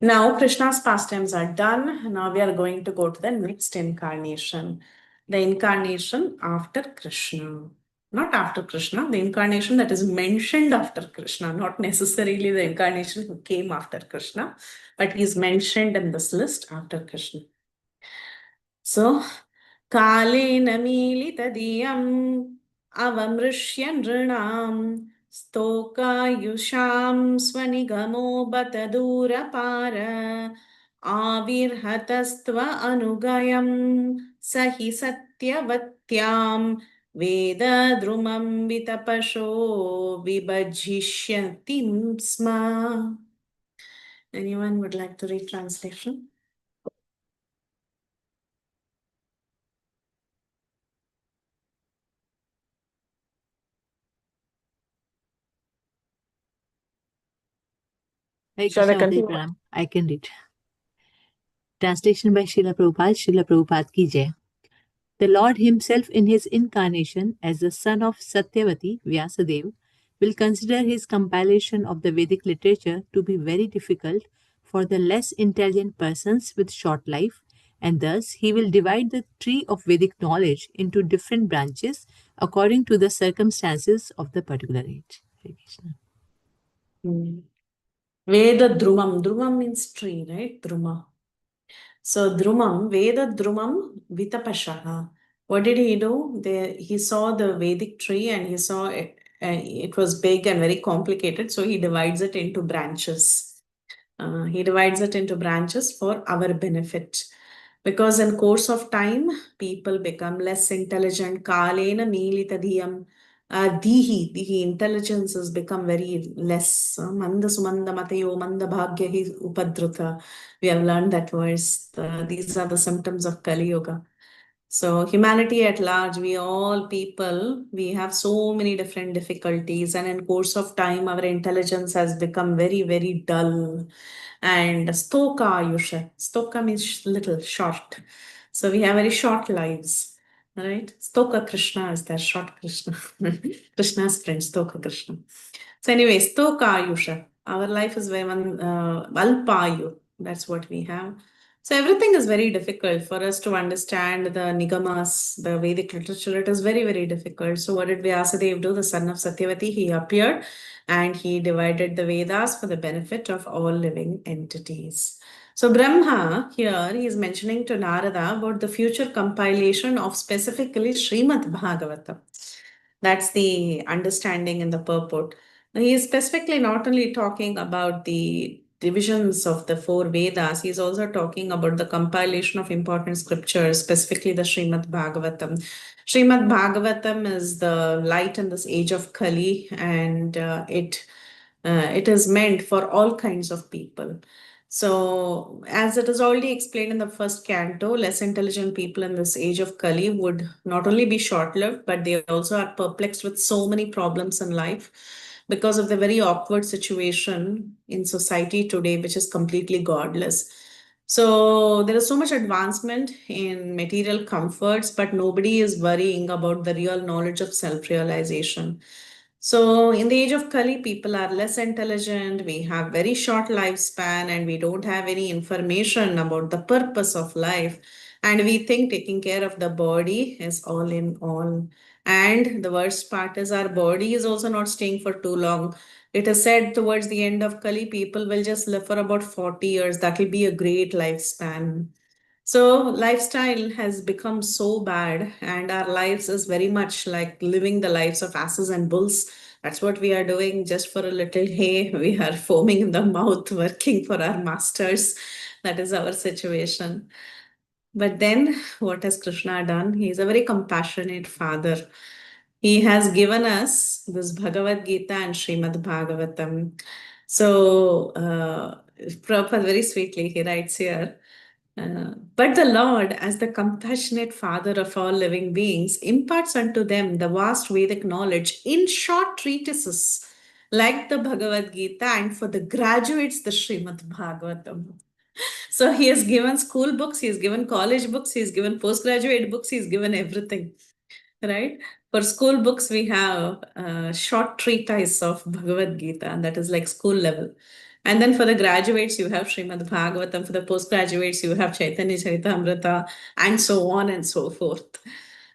Now Krishna's pastimes are done. Now we are going to go to the next incarnation. The incarnation after Krishna. Not after Krishna, the incarnation that is mentioned after Krishna, not necessarily the incarnation who came after Krishna, but he is mentioned in this list after Krishna. So, कालेन मीलितधियम् अवमृश्य नृणाम् स्तोकायुषां स्वनिगमो बत दूरपार आविर्हतस्त्व अनुगयं स हि सत्यवत्यां वेदद्रुमं वितपशो विभजिष्यति स्म. Anyone would like to read translation?
Hare
Shall I
Krishna, Mataji
continue?
Pranam. I can read. Translation by Srila Prabhupada. Srila Prabhupada ki jai. The Lord himself in his incarnation as the son of Satyavati, Vyasadeva, will consider his compilation of the Vedic literature to be very difficult for the less intelligent persons with short life, and thus he will divide the tree of Vedic knowledge into different branches according to the circumstances of the particular age. Hare Krishna.
Veda Drumam. Drumam means tree, right? Druma. So Drumam, Veda Drumam Vitapashaha. What did he do? He saw the Vedic tree and he saw it, it was big and very complicated. So he divides it into branches. He divides it into branches for our benefit. Because in course of time, people become less intelligent. Kalena Milita Diyam. Dihi, intelligence has become very less. Manda Sumanda Matayo, Manda Bhagyahi Upadruta. We have learned that verse. These are the symptoms of Kali Yuga. So humanity at large, we all people, we have so many different difficulties, and in course of time, our intelligence has become very, very dull. And stoka ayusha. Stoka means little, short. So we have very short lives. Right? Stoka Krishna is there, short Krishna. Krishna's friend, Stoka Krishna. So anyway, Stoka Ayusha. Our life is very Alpayu. That's what we have. So everything is very difficult for us to understand the Nigamas, the Vedic literature. It is very, very difficult. So what did Vyasadeva do? The son of Satyavati, he appeared and he divided the Vedas for the benefit of all living entities. So Brahma here, he is mentioning to Narada about the future compilation of specifically Srimad Bhagavatam. That's the understanding in the purport. He is specifically not only talking about the divisions of the four Vedas, he is also talking about the compilation of important scriptures, specifically the Srimad Bhagavatam. Srimad Bhagavatam is the light in this age of Kali, and it is meant for all kinds of people. So, as it is already explained in the first canto, less intelligent people in this age of Kali would not only be short-lived, but they also are perplexed with so many problems in life because of the very awkward situation in society today, which is completely godless. So there is so much advancement in material comforts, but nobody is worrying about the real knowledge of self-realization. So in the age of Kali, people are less intelligent, we have very short lifespan, and we don't have any information about the purpose of life. And we think taking care of the body is all in all. And the worst part is our body is also not staying for too long. It is said towards the end of Kali, people will just live for about 40 years. That will be a great lifespan. So lifestyle has become so bad, and our lives is very much like living the lives of asses and bulls. That's what we are doing just for a little hay. We are foaming in the mouth, working for our masters. That is our situation. But then, what has Krishna done? He is a very compassionate father. He has given us this Bhagavad Gita and Srimad Bhagavatam. So, Prabhupada very sweetly, he writes here, but the Lord, as the compassionate Father of all living beings, imparts unto them the vast Vedic knowledge in short treatises like the Bhagavad Gita, and for the graduates, the Srimad Bhagavatam. So he has given school books, he has given college books, he has given postgraduate books, he has given everything, right? For school books, we have a short treatise of Bhagavad Gita, and that is like school level. And then for the graduates, you have Srimad Bhagavatam. For the postgraduates, you have Chaitanya Charitamrita, and so on and so forth.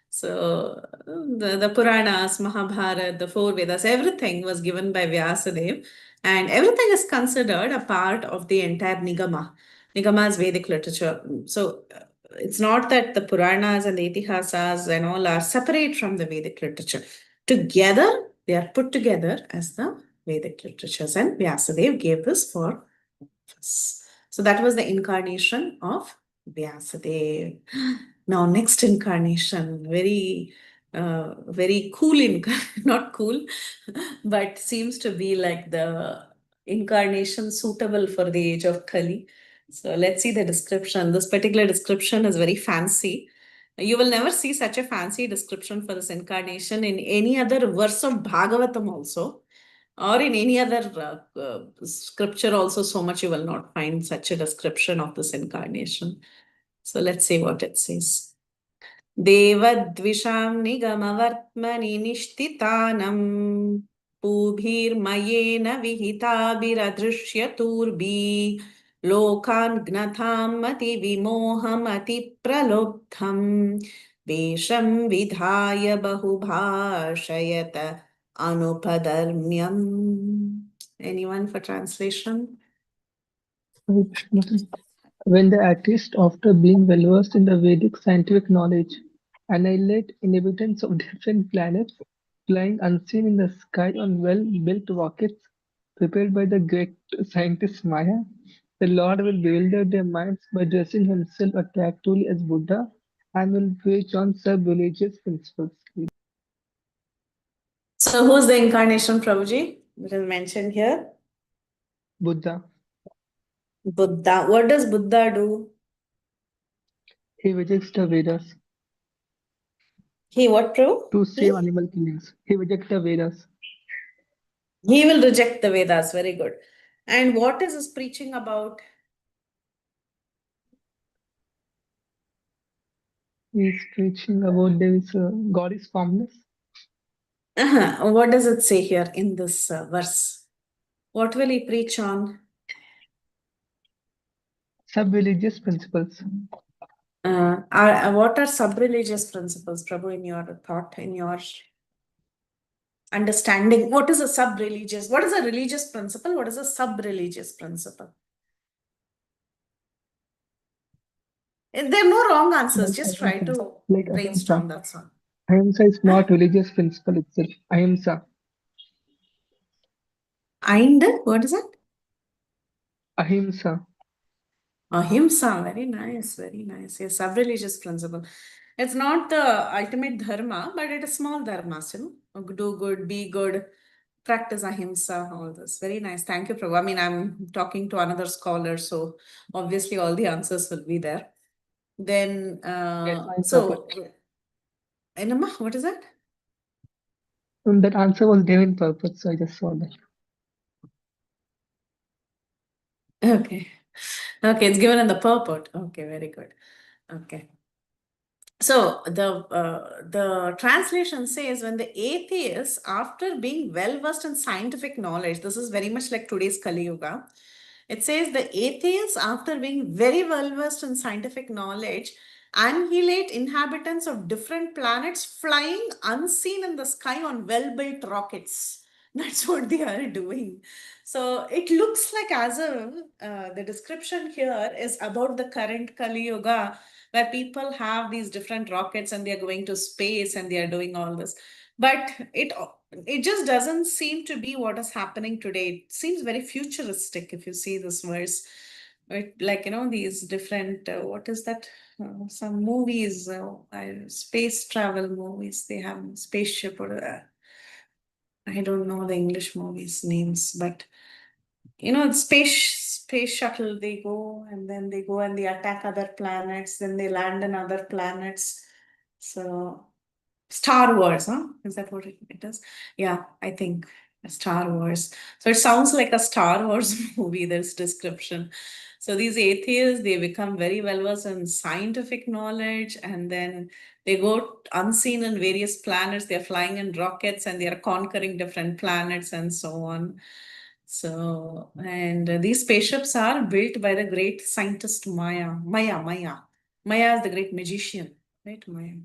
So the Puranas, Mahabharata, the four Vedas, everything was given by Vyasadeva, and everything is considered a part of the entire Nigama. Nigama is Vedic literature. So it's not that the Puranas and the Itihasas and all are separate from the Vedic literature. Together, they are put together as the Vedic literatures, and Vyasadeva gave this for us. So that was the incarnation of Vyasadeva. Now, next incarnation, very cool, not cool, but seems to be like the incarnation suitable for the age of Kali. So let's see the description. This particular description is very fancy. You will never see such a fancy description for this incarnation in any other verse of Bhagavatam also. or in any other scripture also so much you will not find such a description of this incarnation. So let's see what it says. देवद्विषां निगमवर्त्मनि निष्ठितानम् पूभिर्मयेन विहिताभिरदृश्यतूर्भिः लोकान् घ्नतां मतिविमोहमतिप्रलुब्धम् वेषं विधाय बहुभाषयत अनुपधर्म्यम्. Anyone for translation?
Hare Krishna. When the atheist, after being well versed in the Vedic scientific knowledge, annihilate inhabitants of different planets, flying unseen in the sky on well-built rockets prepared by the great scientist Maya, the Lord will bewilder their minds by dressing himself attractively as Buddha and will preach on sub-religious principles.
So who's the incarnation, Prabhuji? It is mentioned here.
Buddha.
Buddha. What does Buddha do?
He rejects the Vedas
He what, Prabhu?
to save animal killings. He rejects the Vedas.
He will reject the Vedas. Very good. And what is his preaching about?
He is preaching about there is God is formless.
What does it say here in this verse? What will he preach on?
Sub-religious principles.
What are sub-religious principles, Prabhu, in your thought, in your understanding? What is a sub-religious? What is a religious principle? What is a sub-religious principle? There are no wrong answers. Just try to brainstorm. That's all.
Ahimsa is not religious principle itself. Ahimsa.
And what is it?
Ahimsa.
Ahimsa, very nice, very nice. Yes, sub-religious principle. It's not the ultimate dharma, but it is small dharmas, you know. Do good, be good, practice ahimsa, all this. Very nice. Thank you, Prabhu. I mean, I'm talking to another scholar, so obviously all the answers will be there. Then, so, Enama, what is that?
That answer was given purpose, so I just saw that.
Okay. Okay, it's given in the purport. Okay, very good. Okay. So the translation says when the atheist, after being well versed in scientific knowledge, this is very much like today's Kali Yuga. It says the atheist, after being very well versed in scientific knowledge, annihilate inhabitants of different planets flying unseen in the sky on well-built rockets. That's what they are doing. So it looks like as if the description here is about the current Kali Yuga, where people have these different rockets and they are going to space and they are doing all this. But it just doesn't seem to be what is happening today. It seems very futuristic if you see this verse. Like, you know, these different, what is that? Some movies, space travel movies, they have spaceship or I don't know the English movies names, but you know, space shuttle, they go and then they go and they attack other planets, then they land on other planets. So Star Wars, huh? Is that what it is? Yeah, I think Star Wars. So it sounds like a Star Wars movie, this description. So these atheists, they become very well versed in scientific knowledge, and then they go unseen in various planets. They're flying in rockets and they are conquering different planets and so on. So, and these spaceships are built by the great scientist Maya. Maya is the great magician, right? Maya.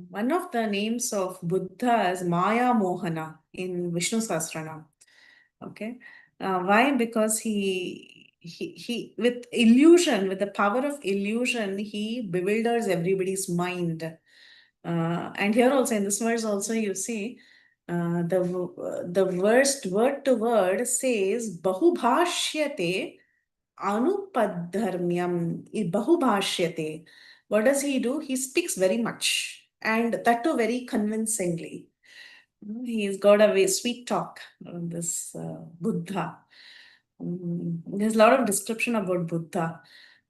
One of the names of Buddha is Maya Mohana in Vishnu Sahasranam. Okay. Why? Because he with illusion, with the power of illusion, he bewilders everybody's mind. And here also in this verse also you see the verse word to word says Bahubhashyate Anupadharmyam. Bahubhashyate. What does he do? He speaks very much, and that too very convincingly. He's got a very sweet talk, this Buddha. There's a lot of description about Buddha.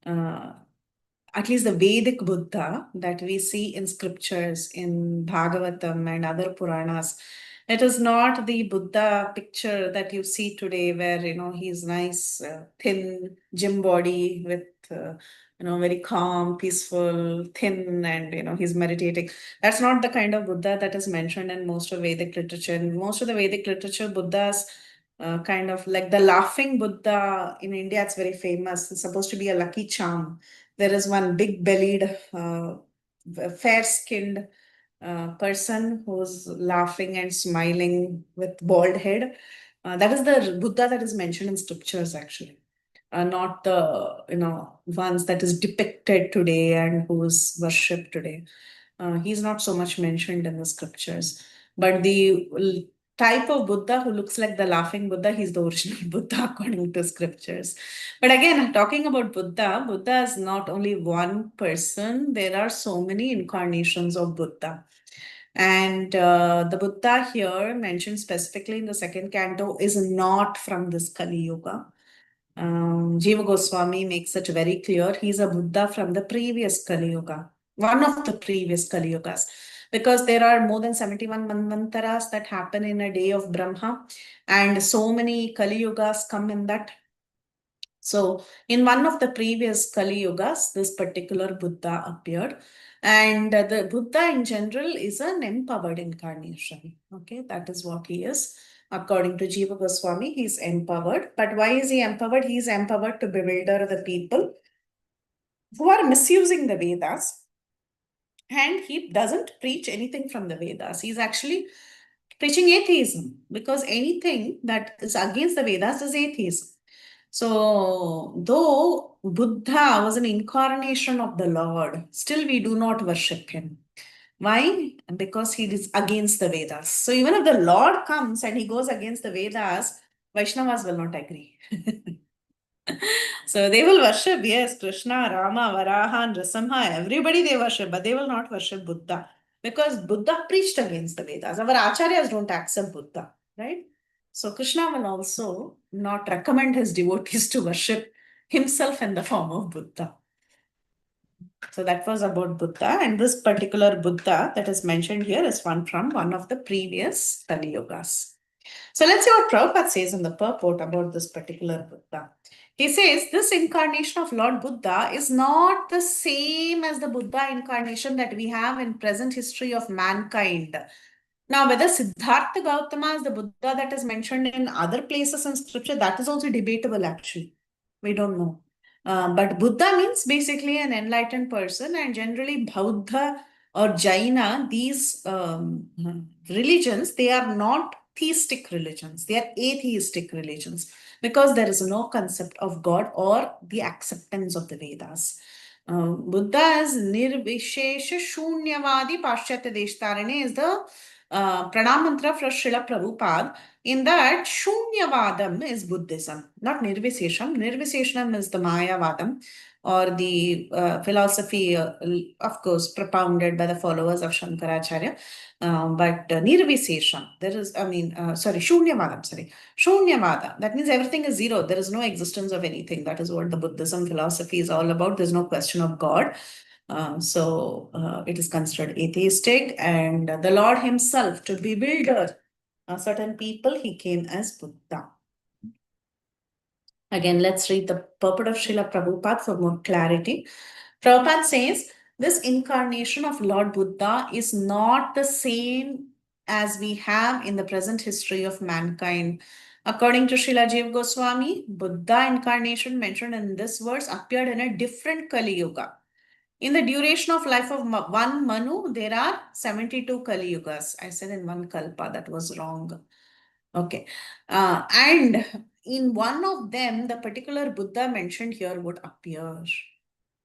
At least the Vedic Buddha that we see in scriptures, in Bhagavatam and other Puranas. It is not the Buddha picture that you see today, where he's nice, thin, gym body with very calm, peaceful, thin, and he's meditating. That's not the kind of Buddha that is mentioned in most of Vedic literature. In most of the Vedic literature, Buddha's kind of like the laughing Buddha in India. It's very famous. It's supposed to be a lucky charm. There is one big-bellied, fair-skinned person who's laughing and smiling with bald head. That is the Buddha that is mentioned in scriptures, actually, not the ones that is depicted today and who's worshipped today. He's not so much mentioned in the scriptures, but the type of Buddha who looks like the laughing Buddha, he's the original Buddha according to scriptures. But again, talking about Buddha, Buddha is not only one person. There are so many incarnations of Buddha. And the Buddha here mentioned specifically in the second canto is not from this Kali Yuga. Jiva Goswami makes it very clear he's a Buddha from the previous Kali Yuga, one of the previous Kali Yugas, because there are more than 71 Manvantaras that happen in a day of Brahma, and so many Kali Yugas come in that. So, in one of the previous Kali Yugas, this particular Buddha appeared. And the Buddha in general is an empowered incarnation. Okay, that is what he is. According to Jiva Goswami, he's empowered. But why is he empowered? He's empowered to bewilder the people who are misusing the Vedas. And he doesn't preach anything from the Vedas. He's actually preaching atheism, because anything that is against the Vedas is atheism. So, though Buddha was an incarnation of the Lord, still we do not worship him. Why? Because he is against the Vedas. So, even if the Lord comes and he goes against the Vedas, Vaishnavas will not agree. So, they will worship, yes, Krishna, Rama, Varaha, and Nrsimha, everybody they worship, but they will not worship Buddha, because Buddha preached against the Vedas. Our acharyas don't accept Buddha, right? So Krishna will also not recommend his devotees to worship himself in the form of Buddha. So that was about Buddha, and this particular Buddha that is mentioned here is one from one of the previous Kali Yugas. So let's see what Prabhupada says in the purport about this particular Buddha. He says this incarnation of Lord Buddha is not the same as the Buddha incarnation that we have in present history of mankind. Now, whether Siddhartha Gautama is the Buddha that is mentioned in other places in scripture, that is also debatable actually. We don't know. But Buddha means basically an enlightened person, and generally Bauddha or Jaina, these religions, they are not theistic religions, they are atheistic religions, because there is no concept of God or the acceptance of the Vedas. Buddha is Nirvishesha Shunyavadi Paschatya Deshtarane is the pranam mantra for Srila Prabhupada. In that, Shunyavadam is Buddhism, not Nirvisesham. Nirvisesham is the Mayavadam, or the philosophy, of course, propounded by the followers of Shankaracharya. But Nirvisesham, there is, Shunyavada. That means everything is zero. There is no existence of anything. That is what the Buddhism philosophy is all about. There's no question of God. So it is considered atheistic, and the Lord himself, to bewilder certain people, he came as Buddha. Again, let's read the purport of Srila Prabhupada for more clarity. Prabhupada says, this incarnation of Lord Buddha is not the same as we have in the present history of mankind. According to Srila Jiva Goswami, Buddha incarnation mentioned in this verse appeared in a different Kali Yuga. In the duration of life of one Manu, there are 72 Kali Yugas. I said in one Kalpa, that was wrong. Okay. And in one of them, the particular Buddha mentioned here would appear.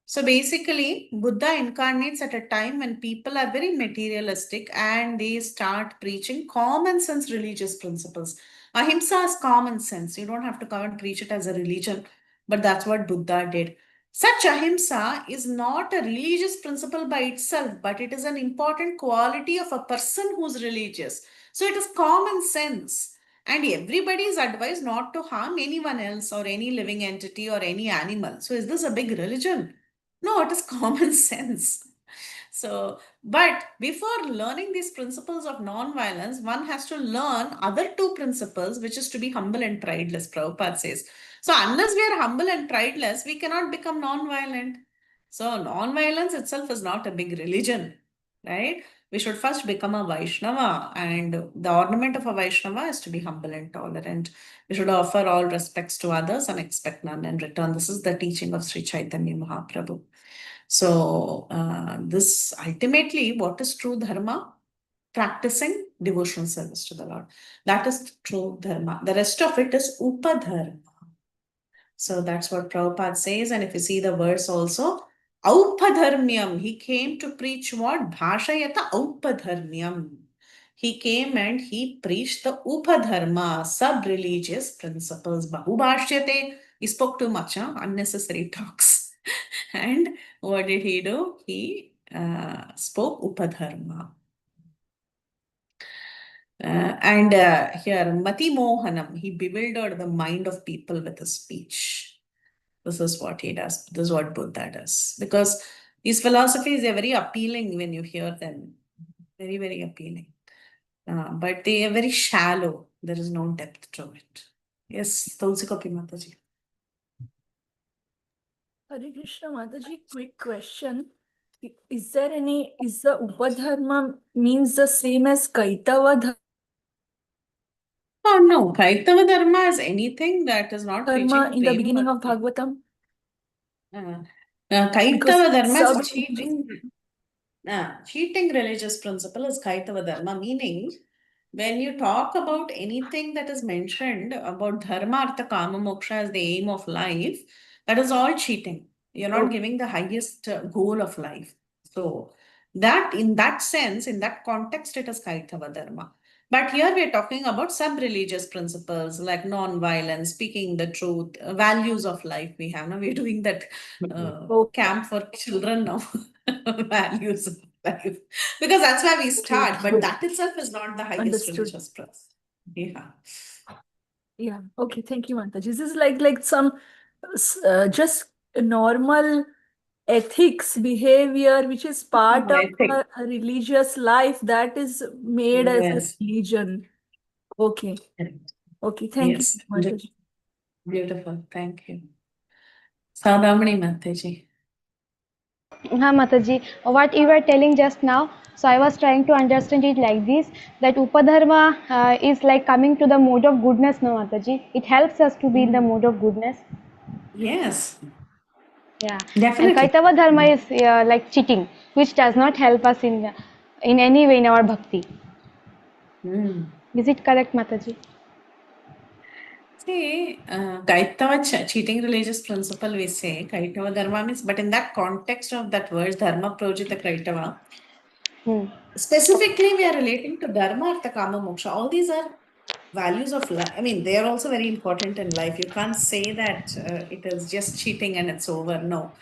So basically, Buddha incarnates at a time when people are very materialistic and they start preaching common sense religious principles. Ahimsa is common sense. You don't have to come and preach it as a religion, but that's what Buddha did. Such ahimsa is not a religious principle by itself, but it is an important quality of a person who's religious. So it is common sense. And everybody is advised not to harm anyone else or any living entity or any animal. So is this a big religion? No, it is common sense. So, but before learning these principles of non-violence, one has to learn other two principles, which is to be humble and prideless, Prabhupada says. So, unless we are humble and prideless, we cannot become non-violent. So, non-violence itself is not a big religion, right? We should first become a Vaishnava, and the ornament of a Vaishnava is to be humble and tolerant. We should offer all respects to others and expect none in return. This is the teaching of Sri Chaitanya Mahaprabhu. So, this ultimately, what is true dharma? Practicing devotional service to the Lord. That is true dharma. The rest of it is upadharma. So, that's what Prabhupada says. And if you see the verse also, aupadharmyam, he came to preach what? Bhashayata aupadharmyam. He came and he preached the upadharma, sub-religious principles. Bahubhashyate, he spoke too much, unnecessary talks. And what did he do? He spoke Upadharma. And here, Mati Mohanam, he bewildered the mind of people with his speech. This is what he does. This is what Buddha does. Because these philosophies are very appealing when you hear them. Very, very appealing. But they are very shallow. There is no depth to it. Yes, Tulsi Kopi Mataji.
Hare Krishna Mataji, quick question. Is the Upadharma means the same as Kaitava
Oh no, Kaitava Dharma is anything that is not
Dharma
preaching
in the
plain
beginning of
bhakti.
Bhagavatam?
Kaitava
Because
Dharma is
sub
cheating religious principle is Kaitava Dharma, meaning when you talk about anything that is mentioned about Dharma, Artha, Kama, Moksha as the aim of life, that is all cheating. You're not giving the highest goal of life. So, that in that sense, in that context, it is Kaitava Dharma. But here we are talking about sub-religious principles like non-violence, speaking the truth, values of life we have. Now we're doing that camp for children now, values of life. Because that's why we start, but that itself is not the highest
Understood.
religious process. Yeah.
Yeah. Okay. Thank you, Mataji. This is like some just normal ethics behavior which is part of
Ethics.
a religious life that is made as a
Yes.
religion. Okay.
Correct.
Okay. Thank
Yes.
you, Mataji.
Beautiful. Thank you. Saudamani Mataji.
Ha, Mataji, what you were telling just now, so I was trying to understand it like this, that Upadharma is like coming to the mode of goodness, no, Mataji? It helps us to be in the mode of goodness.
Yes.
Yeah. And
Definitely.
Kaitava Dharma is like cheating, which does not help us in any way in our bhakti. Is it correct, Mataji?
See, Kaitava cheating religious principle, we say Kaitava Dharma means, but in that context of that verse, Dharma Projita Kaitava, specifically we are relating to Dharma, Artha, Kama, Moksha. All these are values of life. I mean, they are also very important in life. You can't say that it is just cheating and it's over. No.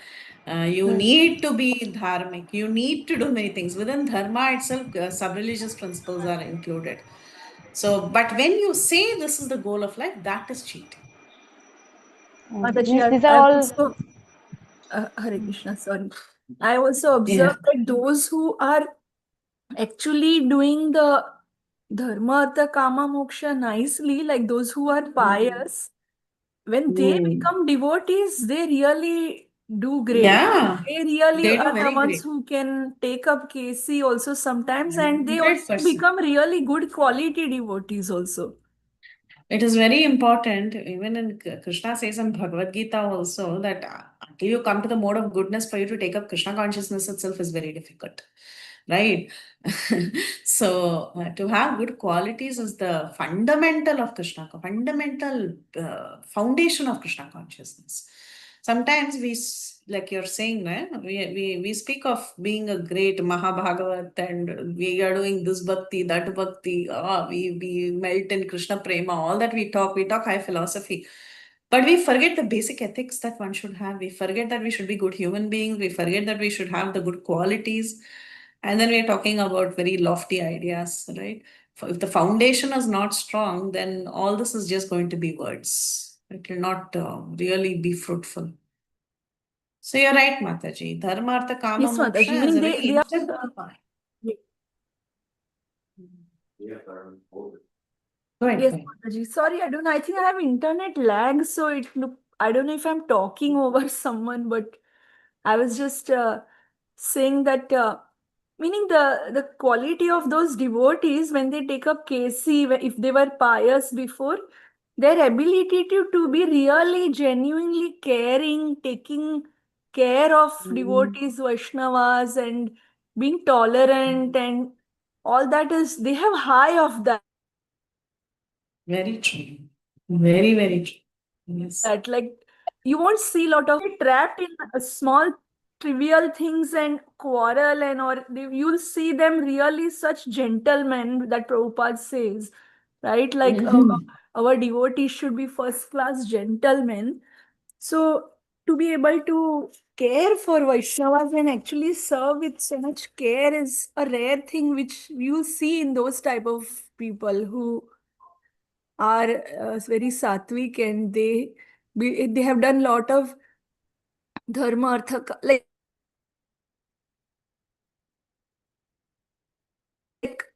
You need to be dharmic. You need to do many things. Within Dharma itself, sub-religious principles are included. So, but when you say this is the goal of life, that is cheating.
Mataji,
These are
I
all.
also Hare Krishna, sorry. I also observed that those who are actually doing the dharma, artha, kama, moksha nicely, like those who are pious, when they become devotees, they really do great.
Yeah,
They really
they do
are the
very
ones
great.
who can take up KC also sometimes, and they also
100%.
become really good quality devotees also.
It is very important, even in Krishna says in Bhagavad Gita also, that until you come to the mode of goodness, for you to take up Krishna consciousness itself is very difficult, right? So, to have good qualities is the fundamental of Krishna, fundamental foundation of Krishna consciousness. Sometimes like you're saying, we speak of being a great Mahabhagavat and we are doing this bhakti, that bhakti, we melt in Krishna prema, all that we talk high philosophy. But we forget the basic ethics that one should have. We forget that we should be good human beings. We forget that we should have the good qualities. And then we're talking about very lofty ideas, right? If the foundation is not strong, then all this is just going to be words. It will not really be fruitful. So you're right, Mataji. Dharma, Artha, Kama,
Yes,
Moksha
Mataji.
is a
Meaning
very
they are.
integral part.
Yes, Mataji. Sorry, I don't know. I think I have internet lag, so I don't know if I'm talking over someone, but I was just saying that meaning the quality of those devotees when they take up KC, if they were pious before, their ability to be really genuinely caring, taking care of devotees, Vaishnavas, and being tolerant and all that is they have high of that.
Very true. Very, very true. Yes.
That like you won't see a lot of trapped in small trivial things and quarrel and you'll see them really such gentlemen that Prabhupada says, right? Like our devotees should be first class gentlemen. So to be able to care for Vaishnavas and actually serve with so much care is a rare thing which you see in those type of people who are very sattvic and they have done lot of dharma artha like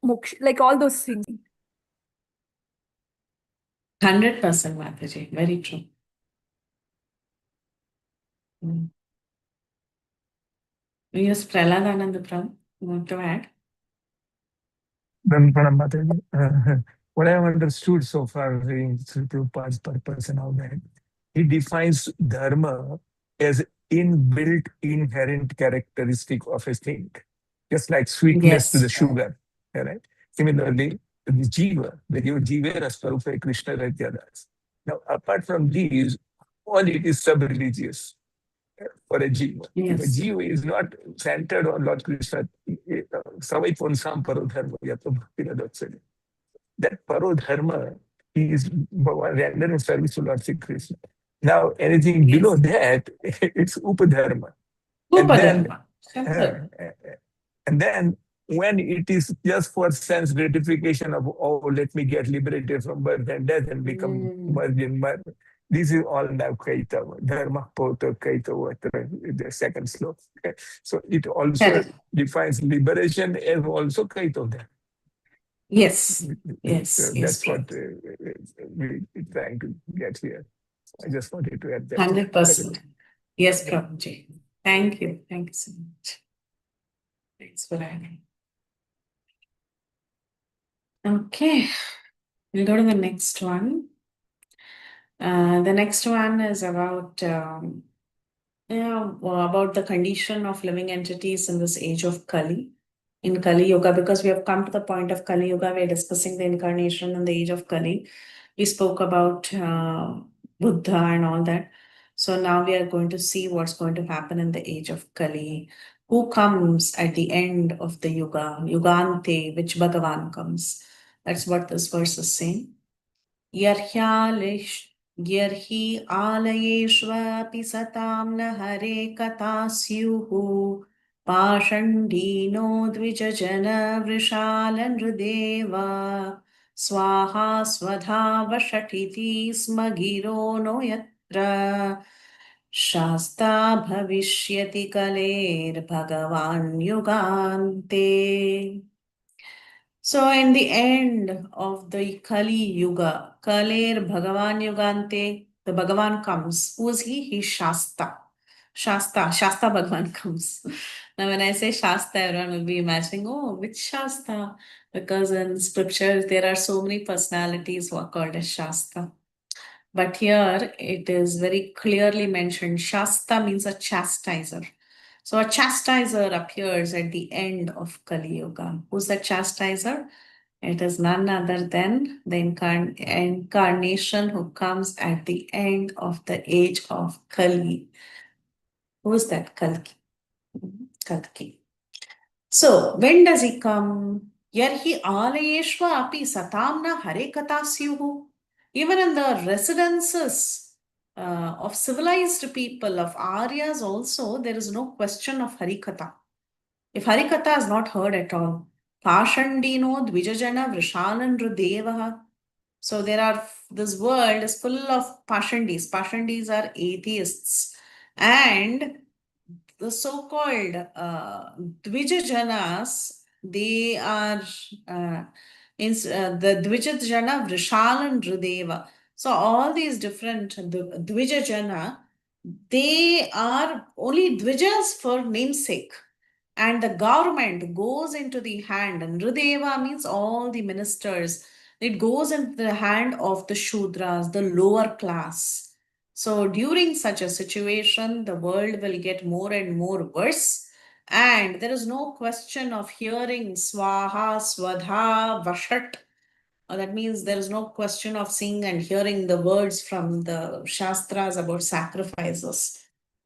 moksha, like all those things.
100%, Mataji. Very true. Yes, Prahlad Anandapram, you want to add?
What I have understood so far in Sri Prabhupada's purpose and all that, he defines dharma as inbuilt inherent characteristic of a thing, just like sweetness to the sugar. Right? Similarly, the jiva, the jiva Rasparupa Krishna Radhyadas. Now, apart from these, all it is sub-religious for a jiva. If a jiva is not centered on Lord Krishna, Savai Ponsam Parodharma, that Parodharma is rendering service to Lord Sri Krishna. Now, anything below that, it's Upadharma. And then when it is just for sense gratification of, oh, let me get liberated from birth and death and become merged in birth. This is all now Kaitava, Dharma Poto Kaitava, the second slope. Okay? So it also defines liberation as also Kaitava.
Yes.
So that's what we're trying to get here. I just wanted to add that.
100%. Yes, Prabhuji. Thank you. Thank you so much. Thanks for adding. Okay, we'll go to the next one. The next one is about the condition of living entities in this age of Kali. In Kali Yuga, because we have come to the point of Kali Yuga, we are discussing the incarnation in the age of Kali. We spoke about Buddha and all that. So now we are going to see what's going to happen in the age of Kali. Who comes at the end of the Yuga? Yugante, which Bhagavan comes. That's what this verse is saying. Yarhi alayeshvapi satam na hare kata syuhu Pashandino dvijajana vrishalan hrideva Swaha swadha vashatiti smagiro no yatra Shasta bhavishyati kaler bhagavan yugante. So in the end of the Kali Yuga, Kaler Bhagavan Yugante, the Bhagavan comes. Who is he? He's Shasta. Shasta Bhagavan comes. Now when I say Shasta, everyone will be imagining, oh, which Shasta? Because in scriptures there are so many personalities who are called as Shasta. But here it is very clearly mentioned, Shasta means a chastiser. So a chastiser appears at the end of Kali Yuga. Who's the chastiser? It is none other than the incarnation who comes at the end of the age of Kali. Who is that? Kalki. Kalki. So when does he come? Yarhi alayeshva api satamna hare katasyuhu. Even in the residences of civilized people, of Aryas also, there is no question of Harikatha. If Harikatha is not heard at all, Pashandino Dvijajana Vrishalan Rudevaha. So this world is full of Pashandis. Pashandis are atheists. And the so-called Dvija Janas, they are the Dvija Jana, Vrishal and Rudeva. So all these different Dvija Jana, they are only Dvijas for namesake. And the government goes into the hand, and Rudeva means all the ministers. It goes into the hand of the Shudras, the lower class. So during such a situation, the world will get more and more worse. And there is no question of hearing Swaha, Swadha, Vashat. That means there is no question of seeing and hearing the words from the Shastras about sacrifices.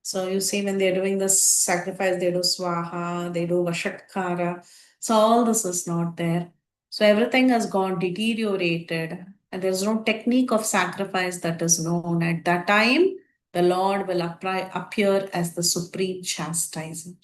So you see, when they're doing this sacrifice, they do Swaha, they do Vashatkara. So all this is not there. So everything has gone deteriorated, and there's no technique of sacrifice that is known. At that time, the Lord will appear as the supreme chastiser.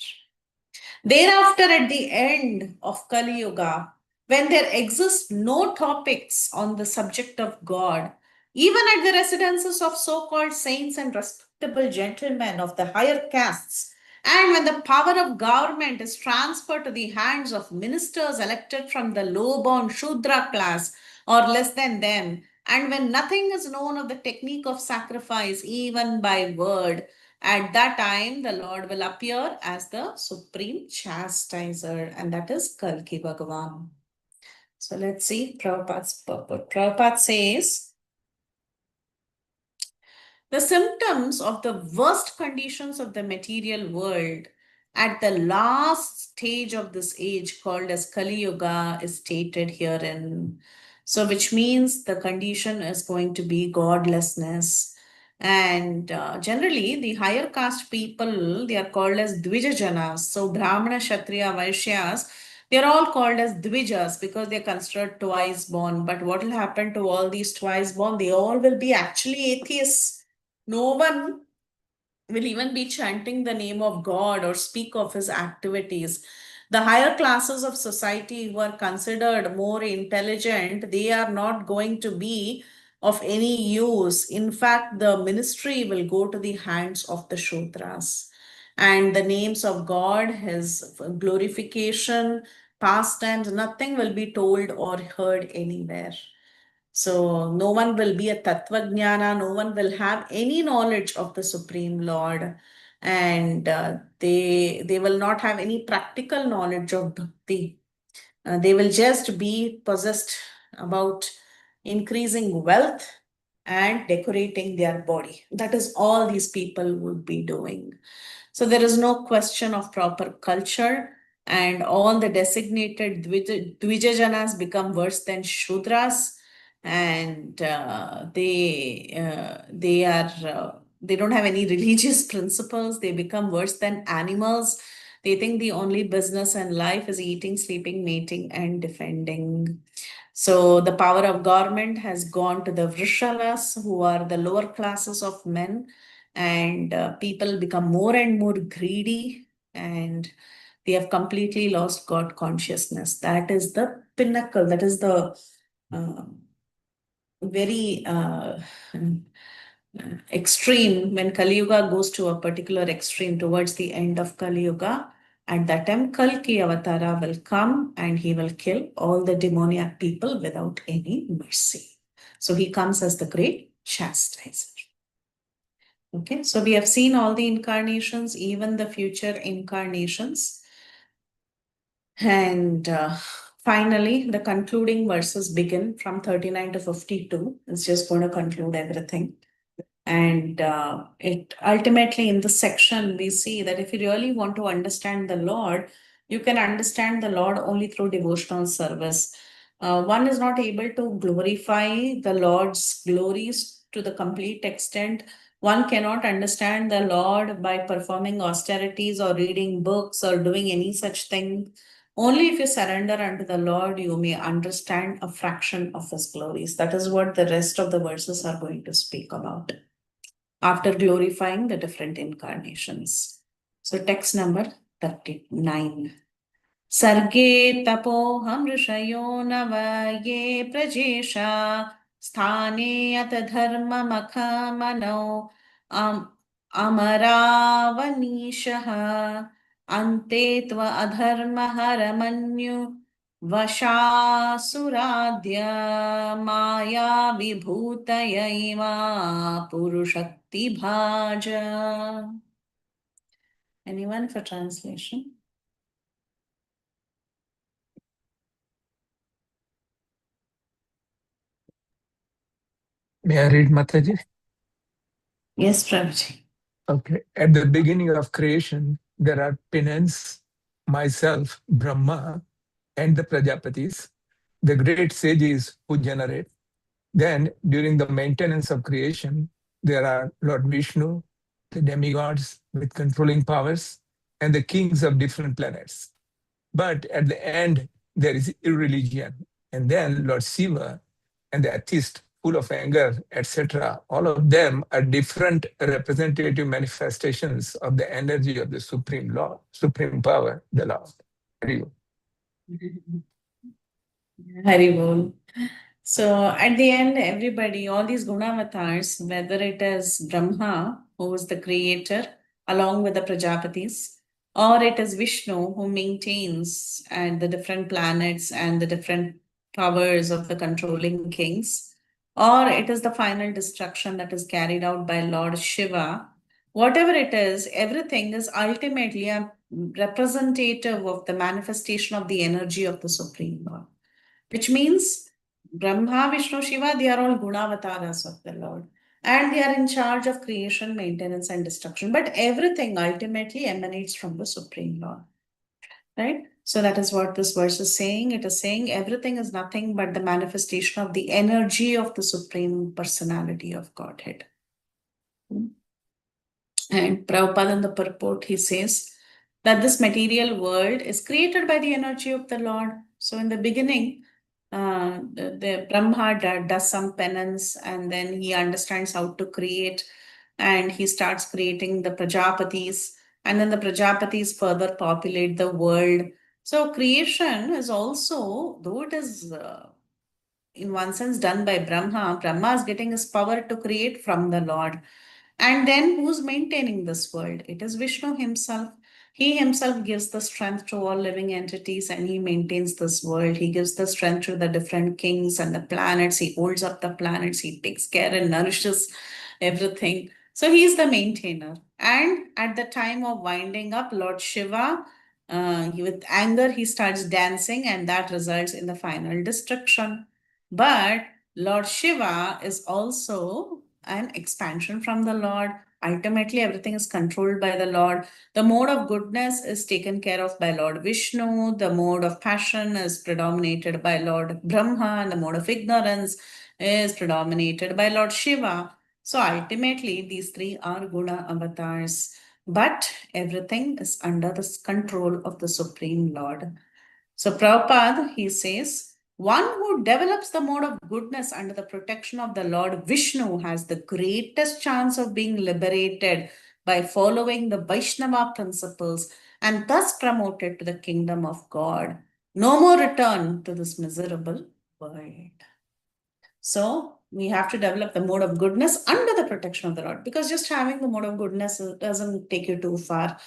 Thereafter, at the end of Kali Yuga, when there exist no topics on the subject of God, even at the residences of so-called saints and respectable gentlemen of the higher castes, and when the power of government is transferred to the hands of ministers elected from the low-born Shudra class or less than them, and when nothing is known of the technique of sacrifice, even by word, at that time, the Lord will appear as the supreme chastiser, and that is Kalki Bhagavan. So let's see Prabhupada's purport. Prabhupada says, the symptoms of the worst conditions of the material world at the last stage of this age, called as Kali Yuga, is stated herein. So, which means the condition is going to be godlessness. And generally, the higher caste people, they are called as Dvija Janas. So, Brahmana, Kshatriya, Vaishyas, they are all called as Dvijas because they are considered twice born. But what will happen to all these twice born? They all will be actually atheists. No one will even be chanting the name of God or speak of his activities. The higher classes of society who are considered more intelligent, they are not going to be of any use. In fact, the ministry will go to the hands of the Shudras. And the names of God, his glorification, pastimes, nothing will be told or heard anywhere. So no one will be a Tattvajnana, no one will have any knowledge of the Supreme Lord, and they will not have any practical knowledge of bhakti. They will just be possessed about increasing wealth and decorating their body. That is all these people would be doing. So there is no question of proper culture, and all the designated Dvijajanas become worse than Shudras, and they don't have any religious principles. They become worse than animals. They think the only business in life is eating, sleeping, mating, and defending. So the power of government has gone to the Vrishalas, who are the lower classes of men, and people become more and more greedy, and they have completely lost God consciousness. That is the pinnacle. That is the very extreme. When Kali Yuga goes to a particular extreme towards the end of Kali Yuga, at that time Kalki Avatara will come and he will kill all the demoniac people without any mercy. So he comes as the great chastiser. Okay, so we have seen all the incarnations, even the future incarnations. And finally, the concluding verses begin from 39 to 52. It's just going to conclude everything. And it ultimately, in this section, we see that if you really want to understand the Lord, you can understand the Lord only through devotional service. One is not able to glorify the Lord's glories to the complete extent. One cannot understand the Lord by performing austerities or reading books or doing any such thing. Only if you surrender unto the Lord, you may understand a fraction of his glories. That is what the rest of the verses are going to speak about after glorifying the different incarnations. So text number 39. Sarge tapoham rishayo navaye prajesha sthane at dharma makha mano. Amaravanishaha ante tva adharmaharamanyu Vashasuradya Maya Vibhutayaiva Purushakti Bhaja. Anyone for translation?
May I read, Mataji?
Yes, Prabhuji.
Okay. At the beginning of creation, there are penance, myself, Brahma, and the Prajapatis, the great sages who generate. Then, during the maintenance of creation, there are Lord Vishnu, the demigods with controlling powers, and the kings of different planets. But at the end, there is irreligion. And then Lord Shiva and the atheist, full of anger, etc. All of them are different representative manifestations of the energy of the Supreme Law, Supreme Power, the Lord. Hari Bol.
Hari Bol. So at the end, everybody, all these Gunavatars, whether it is Brahma, who is the creator, along with the Prajapatis, or it is Vishnu, who maintains and the different planets and the different powers of the controlling kings, or it is the final destruction that is carried out by Lord Shiva. Whatever it is, everything is ultimately a representative of the manifestation of the energy of the Supreme Lord, which means Brahma, Vishnu, Shiva, they are all Gunavataras of the Lord. And they are in charge of creation, maintenance, and destruction. But everything ultimately emanates from the Supreme Lord. Right? So that is what this verse is saying. It is saying everything is nothing but the manifestation of the energy of the Supreme Personality of Godhead. And Prabhupada in the purport, he says that this material world is created by the energy of the Lord. So in the beginning, the Brahma does some penance and then he understands how to create and he starts creating the Prajapatis, and then the Prajapatis further populate the world. So creation is also, though it is in one sense done by Brahma, Brahma is getting his power to create from the Lord. And then who's maintaining this world? It is Vishnu himself. He himself gives the strength to all living entities and he maintains this world. He gives the strength to the different kings and the planets. He holds up the planets. He takes care and nourishes everything. So he is the maintainer. And at the time of winding up, Lord Shiva, with anger, he starts dancing and that results in the final destruction. But Lord Shiva is also an expansion from the Lord. Ultimately, everything is controlled by the Lord. The mode of goodness is taken care of by Lord Vishnu. The mode of passion is predominated by Lord Brahma. And the mode of ignorance is predominated by Lord Shiva. So ultimately, these three are Guna avatars. But everything is under the control of the Supreme Lord. So Prabhupada, he says, one who develops the mode of goodness under the protection of the Lord Vishnu has the greatest chance of being liberated by following the Vaishnava principles and thus promoted to the kingdom of God. No more return to this miserable world. So we have to develop the mode of goodness under the protection of the Lord, because just having the mode of goodness doesn't take you too far.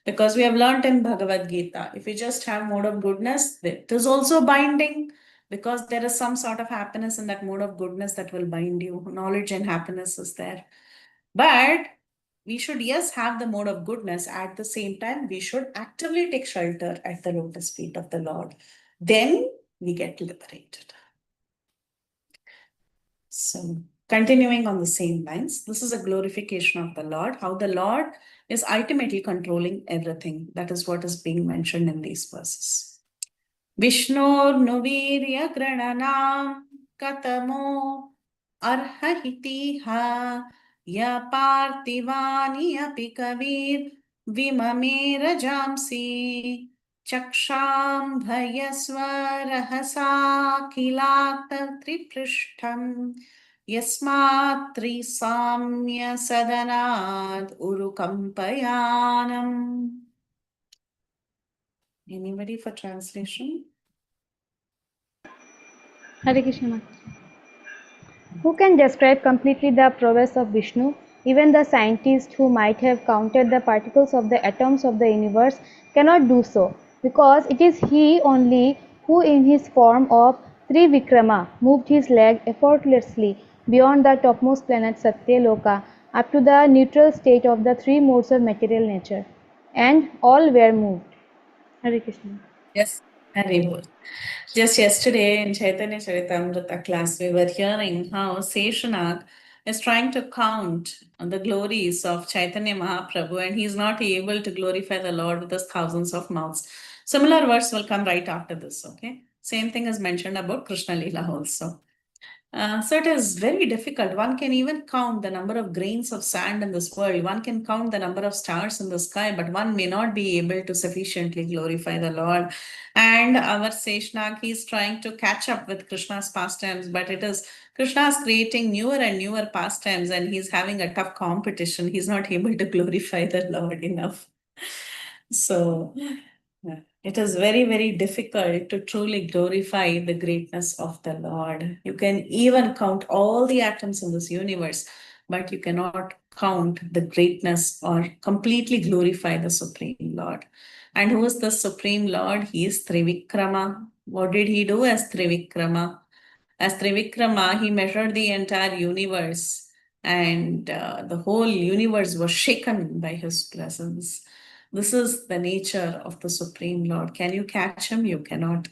Because we have learned in Bhagavad Gita, if you just have mode of goodness, it is also binding, because there is some sort of happiness in that mode of goodness that will bind you. Knowledge and happiness is there. But we should, yes, have the mode of goodness. At the same time, we should actively take shelter at the lotus feet of the Lord. Then we get liberated. So continuing on the same lines, this is a glorification of the Lord, how the Lord is ultimately controlling everything. That is what is being mentioned in these verses. Vishnor nuvirya grananam katamo arhahiti ha ya partivani api kavir vimamera jamsi chaksham bhayasvarahasa kilata triprishtham yasmatri samya sadanad urukampayanam. Anybody for translation?
Hare Krishna. Who can describe completely the prowess of Vishnu? Even the scientists who might have counted the particles of the atoms of the universe cannot do so, because it is he only who in his form of Trivikrama moved his leg effortlessly beyond the topmost planet Satyaloka up to the neutral state of the three modes of material nature. And all were moved. Hare Krishna.
Yes, Hari Bol. Just yesterday in Chaitanya Charitamrita class, we were hearing how Seshanag is trying to count on the glories of Chaitanya Mahaprabhu, and he's not able to glorify the Lord with his thousands of mouths. Similar verse will come right after this, okay? Same thing is mentioned about Krishna Lila also. So it is very difficult. One can even count the number of grains of sand in this world. One can count the number of stars in the sky, but one may not be able to sufficiently glorify the Lord. And our Seshnag, he's trying to catch up with Krishna's pastimes, but it is Krishna's creating newer and newer pastimes, and he's having a tough competition. He's not able to glorify the Lord enough. So it is very, very difficult to truly glorify the greatness of the Lord. You can even count all the atoms in this universe, but you cannot count the greatness or completely glorify the Supreme Lord. And who is the Supreme Lord? He is Trivikrama. What did he do as Trivikrama? As Trivikrama, he measured the entire universe, and the whole universe was shaken by his presence. This is the nature of the Supreme Lord. Can you catch him? You cannot.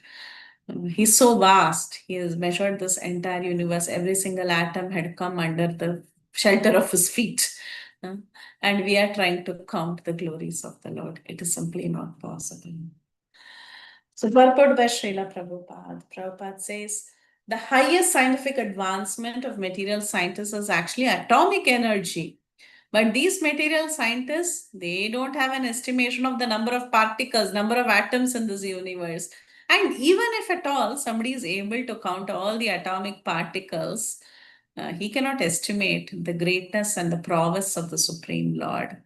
He's so vast. He has measured this entire universe. Every single atom had come under the shelter of his feet. And we are trying to count the glories of the Lord. It is simply not possible. So, purport by Srila Prabhupada. Prabhupada says, the highest scientific advancement of material scientists is actually atomic energy. But these material scientists, they don't have an estimation of the number of particles, number of atoms in this universe. And even if at all somebody is able to count all the atomic particles, he cannot estimate the greatness and the prowess of the Supreme Lord.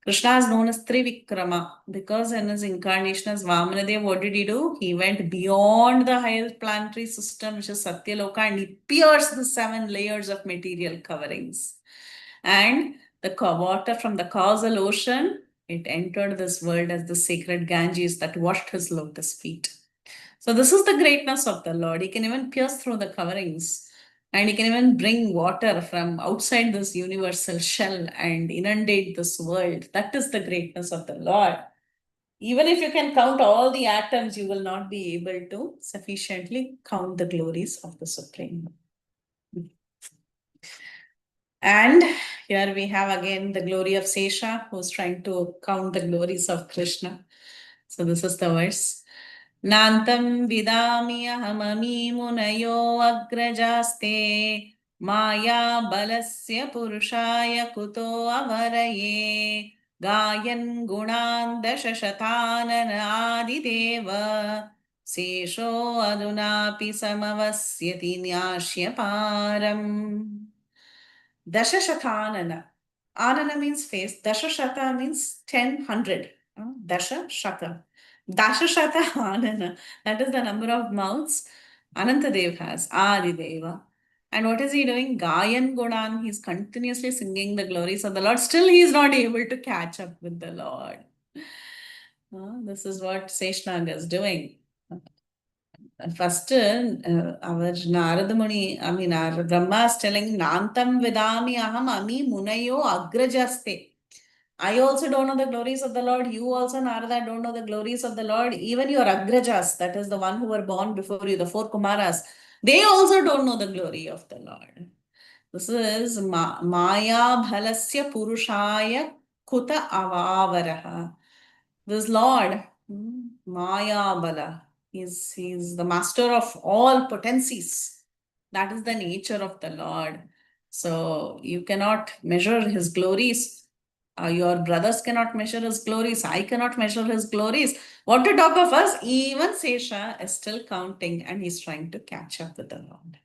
Krishna is known as Trivikrama because in his incarnation as Vamanadev, what did he do? He went beyond the highest planetary system, which is Satyaloka, and he pierced the 7 layers of material coverings. And the water from the causal ocean, it entered this world as the sacred Ganges that washed his lotus feet. So this is the greatness of the Lord. He can even pierce through the coverings, and he can even bring water from outside this universal shell and inundate this world. That is the greatness of the Lord. Even if you can count all the atoms, you will not be able to sufficiently count the glories of the Supreme. And here we have again the glory of Sesha, who's trying to count the glories of Krishna. So this is the verse. Nantam vidami ahamami munayo agrajaste maya balasya purushaya kuto avaraye gayan gunan dashashatanana adideva sesho adunapi samavasyati nyashya param. Dashashatanana. Anana means face. Dashashata means 10, 100. Dashashata. Dashashata Anana. That is the number of mouths Anantadev has. Adideva. And what is he doing? Gayan Gunan. He's continuously singing the glories of the Lord. Still, he is not able to catch up with the Lord. This is what Seshnag is doing. First, our Narada Muni, our Brahma is telling, Nantam Vedami Aham Ami Munayo Agrajaste. I also don't know the glories of the Lord. You also, Narada, don't know the glories of the Lord. Even your Agrajas, that is the one who were born before you, the 4 Kumaras, they also don't know the glory of the Lord. This is Maya Bhalasya Purushaya Kuta Avavaraha. This Lord, Maya Bala, he's the master of all potencies. That is the nature of the Lord. So you cannot measure his glories. Your brothers cannot measure his glories. I cannot measure his glories. What to talk of us? Even Sesha is still counting, and he's trying to catch up with the Lord.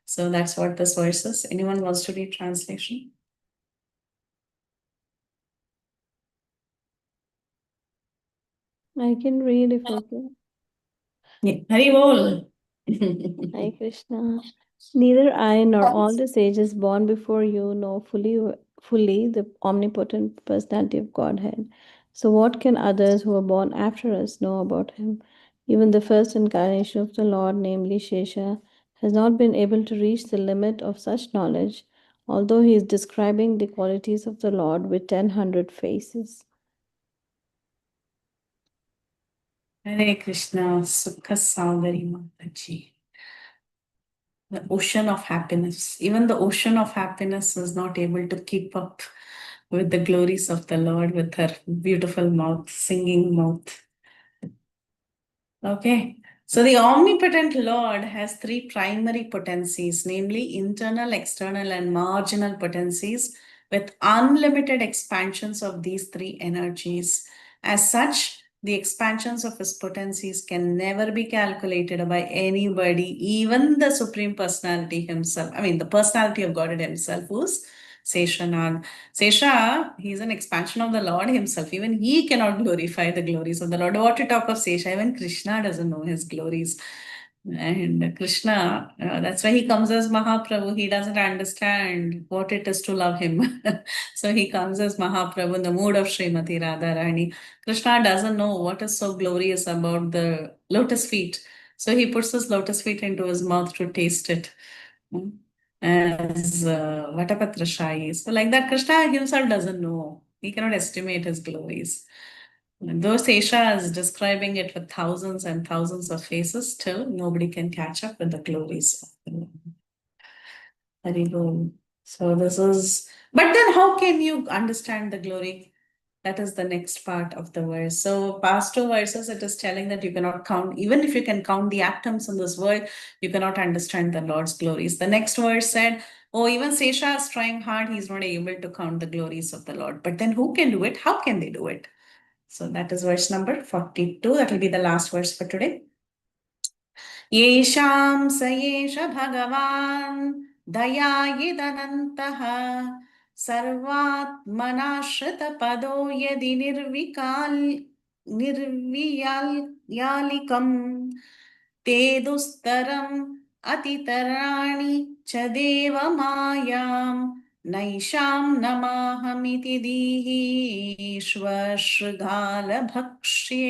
So that's what this verse is. Anyone wants to read translation?
I can read if okay.
Hari bol.
Hare Krishna. Neither I nor all the sages born before you know fully the omnipotent personality of Godhead. So, what can others who are born after us know about him? Even the first incarnation of the Lord, namely Shesha, has not been able to reach the limit of such knowledge, although he is describing the qualities of the Lord with 1,000 faces.
Hare Krishna, Sukha Saugari Mataji. The ocean of happiness. Even the ocean of happiness is not able to keep up with the glories of the Lord with her beautiful mouth, singing mouth. Okay. So the omnipotent Lord has three primary potencies, namely internal, external, and marginal potencies, with unlimited expansions of these three energies. As such, the expansions of his potencies can never be calculated by anybody, even the Supreme Personality himself. I mean, the personality of God himself, who's Seshanag. Sesha, he's an expansion of the Lord himself. Even he cannot glorify the glories of the Lord. What to talk of Sesha? Even Krishna doesn't know his glories. And Krishna, that's why he comes as Mahaprabhu. He doesn't understand what it is to love him. So he comes as Mahaprabhu in the mood of Srimati Radharani. Krishna doesn't know what is so glorious about the lotus feet. So he puts his lotus feet into his mouth to taste it. As Vatapatra Shai. So like that, Krishna himself doesn't know. He cannot estimate his glories. Though Sesha is describing it with thousands and thousands of faces, still nobody can catch up with the glories of the Lord. Very good. So this is, but then how can you understand the glory? That is the next part of the verse. So past two verses, it is telling that you cannot count, even if you can count the atoms in this world, you cannot understand the Lord's glories. The next verse said, oh, even Sesha is trying hard, he's not able to count the glories of the Lord. But then who can do it? How can they do it? So that is verse number 42. That will be the last verse for today. येषां स एष भगवान् दयायिदनन्तः सर्वात्मनाश्रितपदो यदि निर्वियालिकम् ते दुस्तरम् अतितराणि च देवमायां नैषां नमाहमिति दीहीश्वशृगालभक्ष्ये.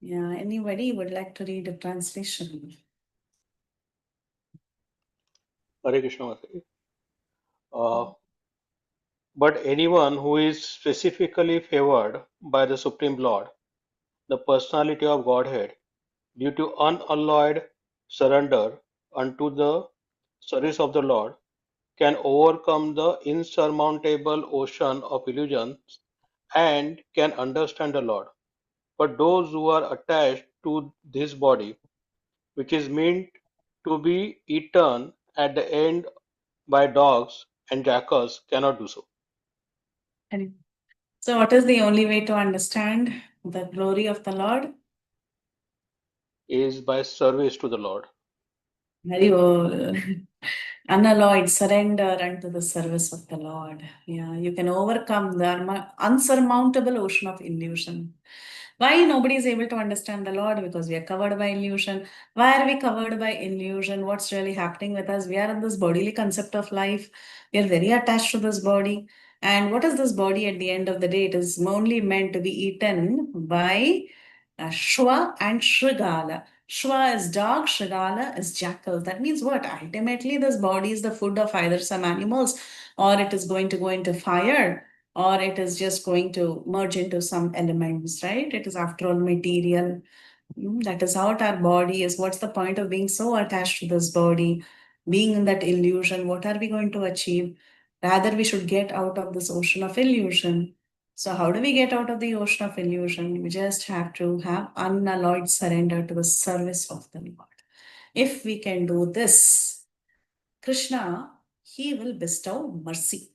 Yeah, anybody would like to read a translation?
Hare Krishna Mataji. But anyone who is specifically favored by the Supreme Lord, the personality of Godhead, due to unalloyed surrender unto the service of the Lord, can overcome the insurmountable ocean of illusions and can understand the Lord. But those who are attached to this body, which is meant to be eaten at the end by dogs and jackals, cannot do so.
So, what is the only way to understand the glory of the Lord?
Is by service to the Lord.
Very well. Unalloyed surrender unto the service of the Lord. Yeah, you can overcome the unsurmountable ocean of illusion. Why nobody is able to understand the Lord? Because we are covered by illusion. Why are we covered by illusion? What's really happening with us? We are in this bodily concept of life. We are very attached to this body. And what is this body at the end of the day? It is only meant to be eaten by Shwa and Shrigala. Shwa is dog, Shrigala is jackal. That means what? Ultimately, this body is the food of either some animals, or it is going to go into fire, or it is just going to merge into some elements, right? It is after all material. That is how our body is. What's the point of being so attached to this body? Being in that illusion, what are we going to achieve? Rather, we should get out of this ocean of illusion. So, how do we get out of the ocean of illusion? We just have to have unalloyed surrender to the service of the Lord. If we can do this, Krishna, he will bestow mercy.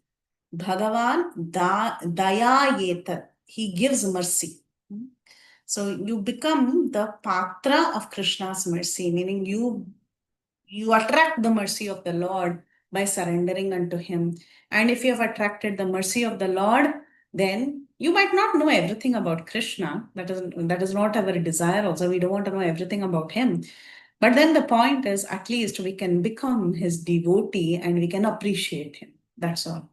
Bhagavan dayayeta, he gives mercy. So you become the patra of Krishna's mercy, meaning you attract the mercy of the Lord by surrendering unto him. And if you have attracted the mercy of the Lord, then you might not know everything about Krishna. That is not our desire also. We don't want to know everything about him. But then the point is, at least we can become his devotee and we can appreciate him. That's all.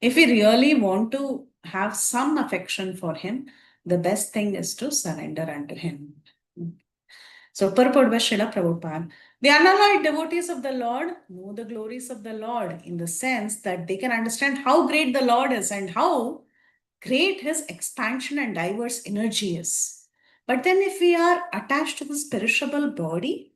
If we really want to have some affection for him, the best thing is to surrender unto him. So, purport by Srila Prabhupada. The unalloyed devotees of the Lord know the glories of the Lord in the sense that they can understand how great the Lord is and how great his expansion and diverse energy is. But then, if we are attached to this perishable body,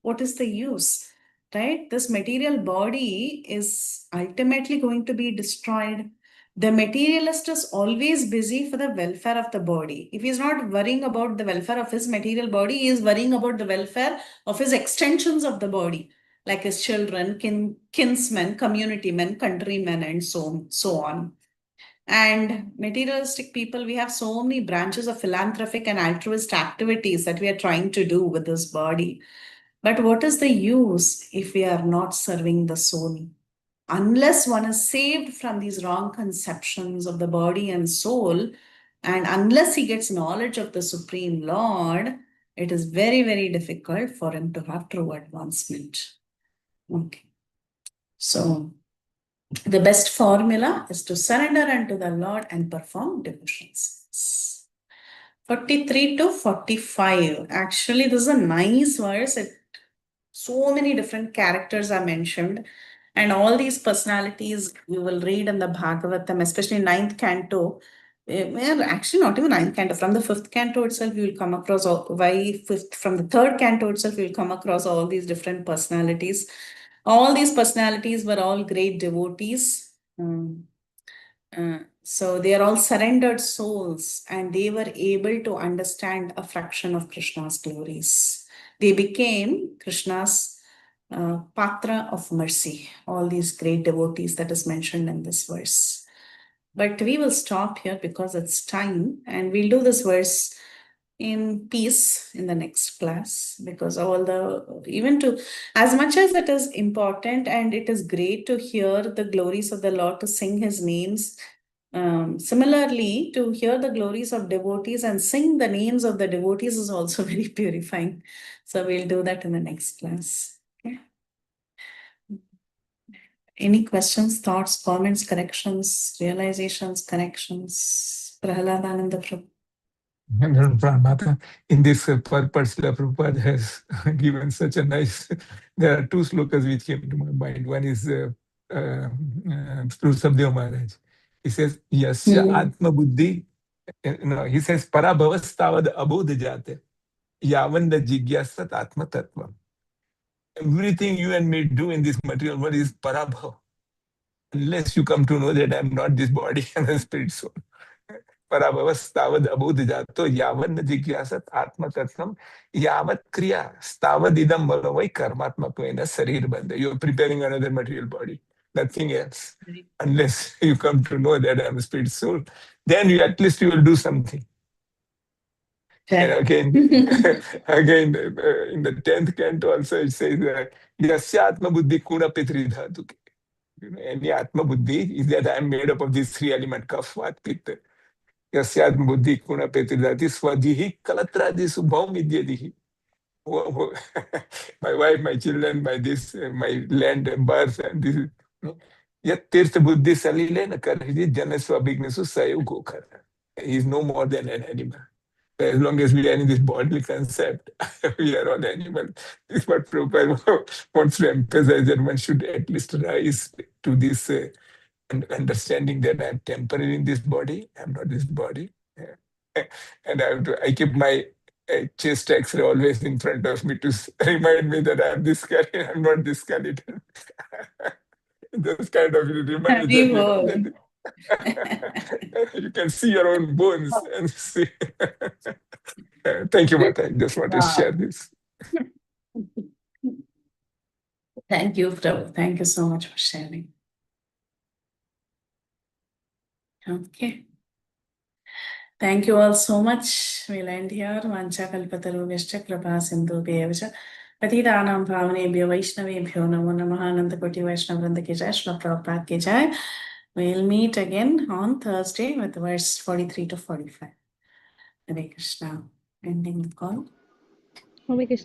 what is the use? Right? This material body is ultimately going to be destroyed. The materialist is always busy for the welfare of the body. If he's not worrying about the welfare of his material body, he is worrying about the welfare of his extensions of the body, like his children, kinsmen, community men, countrymen, and so on. And materialistic people, we have so many branches of philanthropic and altruist activities that we are trying to do with this body. But what is the use if we are not serving the soul? Unless one is saved from these wrong conceptions of the body and soul, and unless he gets knowledge of the Supreme Lord, it is very, very difficult for him to have true advancement. Okay. So, the best formula is to surrender unto the Lord and perform devotions. 43 to 45. Actually, this is a nice verse. So many different characters are mentioned, and all these personalities we will read in the Bhagavatam, especially 9th canto. Actually, not even 9th canto. From the 5th canto itself, you will come across from the 3rd canto itself, you will come across all these different personalities. All these personalities were all great devotees. So they are all surrendered souls, and they were able to understand a fraction of Krishna's glories. They became Krishna's patra of mercy, all these great devotees that is mentioned in this verse. But we will stop here because it's time, and we'll do this verse in peace in the next class, because as much as it is important and it is great to hear the glories of the Lord, to sing his names, similarly, to hear the glories of devotees and sing the names of the devotees is also very purifying. So we'll do that in the next class. Okay. Any questions, thoughts, comments, corrections, realizations, connections? Prahaladananda Prabhu.
In this purpose, Prabhupada has given such a nice. There are 2 slokas which came to my mind. One is Prusabdev Maharaj. He says, Yasya Atma Buddhi. No, he says, Parabhavastavad Abodh Jate. Yavanda Jigyasat Atma Tattva. Everything you and me do in this material world is Parabhav. Unless you come to know that I'm not this body and a spirit soul. Parabhavastavad abodh jato yavan jigyasat atma tattvam yavat kriya stavad idam malavai karmatmatvena sarir bandha. You're preparing another material body, nothing else. Unless you come to know that I'm a spirit soul, then at least you will do something. And again, again in the 10th canto also it says Yasya Atma Buddhi Kuna Pitri Dhatu. Any Atma Buddhi is that I am made up of these 3 elements, Kaf, Vat, Pitta. Yasyat buddhi kuna petridati swadihi kalatradi subham vidyadihi. My wife, my children, my land and birth, and this. Yat tirth buddhi salile na karhi jana swabhignesu sayu gokar. He is no more than an animal. As long as we are in this bodily concept, we are all animals. This is what Prabhupada wants to emphasize, that one should at least rise to this understanding that I'm temporary in this body, I'm not this body. And I keep my chest X-ray always in front of me to remind me that I'm this skeleton, I'm not this skeleton. Those kind of reminders. You can see your own bones and see. Thank you, Mata. I just want to share this.
Thank you, Prabhu. Thank you so much for sharing. Okay. Thank you all so much. We'll end here. Vancha kalpatarubhyascha kripa sindhubhyeva patitanam pavanebhyo vaishnavebhyo namo namaha ananta koti vaishnavvrinda ki jai, Srila Prabhupada ki jai. We'll meet again on Thursday with verse 43 to 45. Hare Krishna. Ending the call.
Hare Krishna.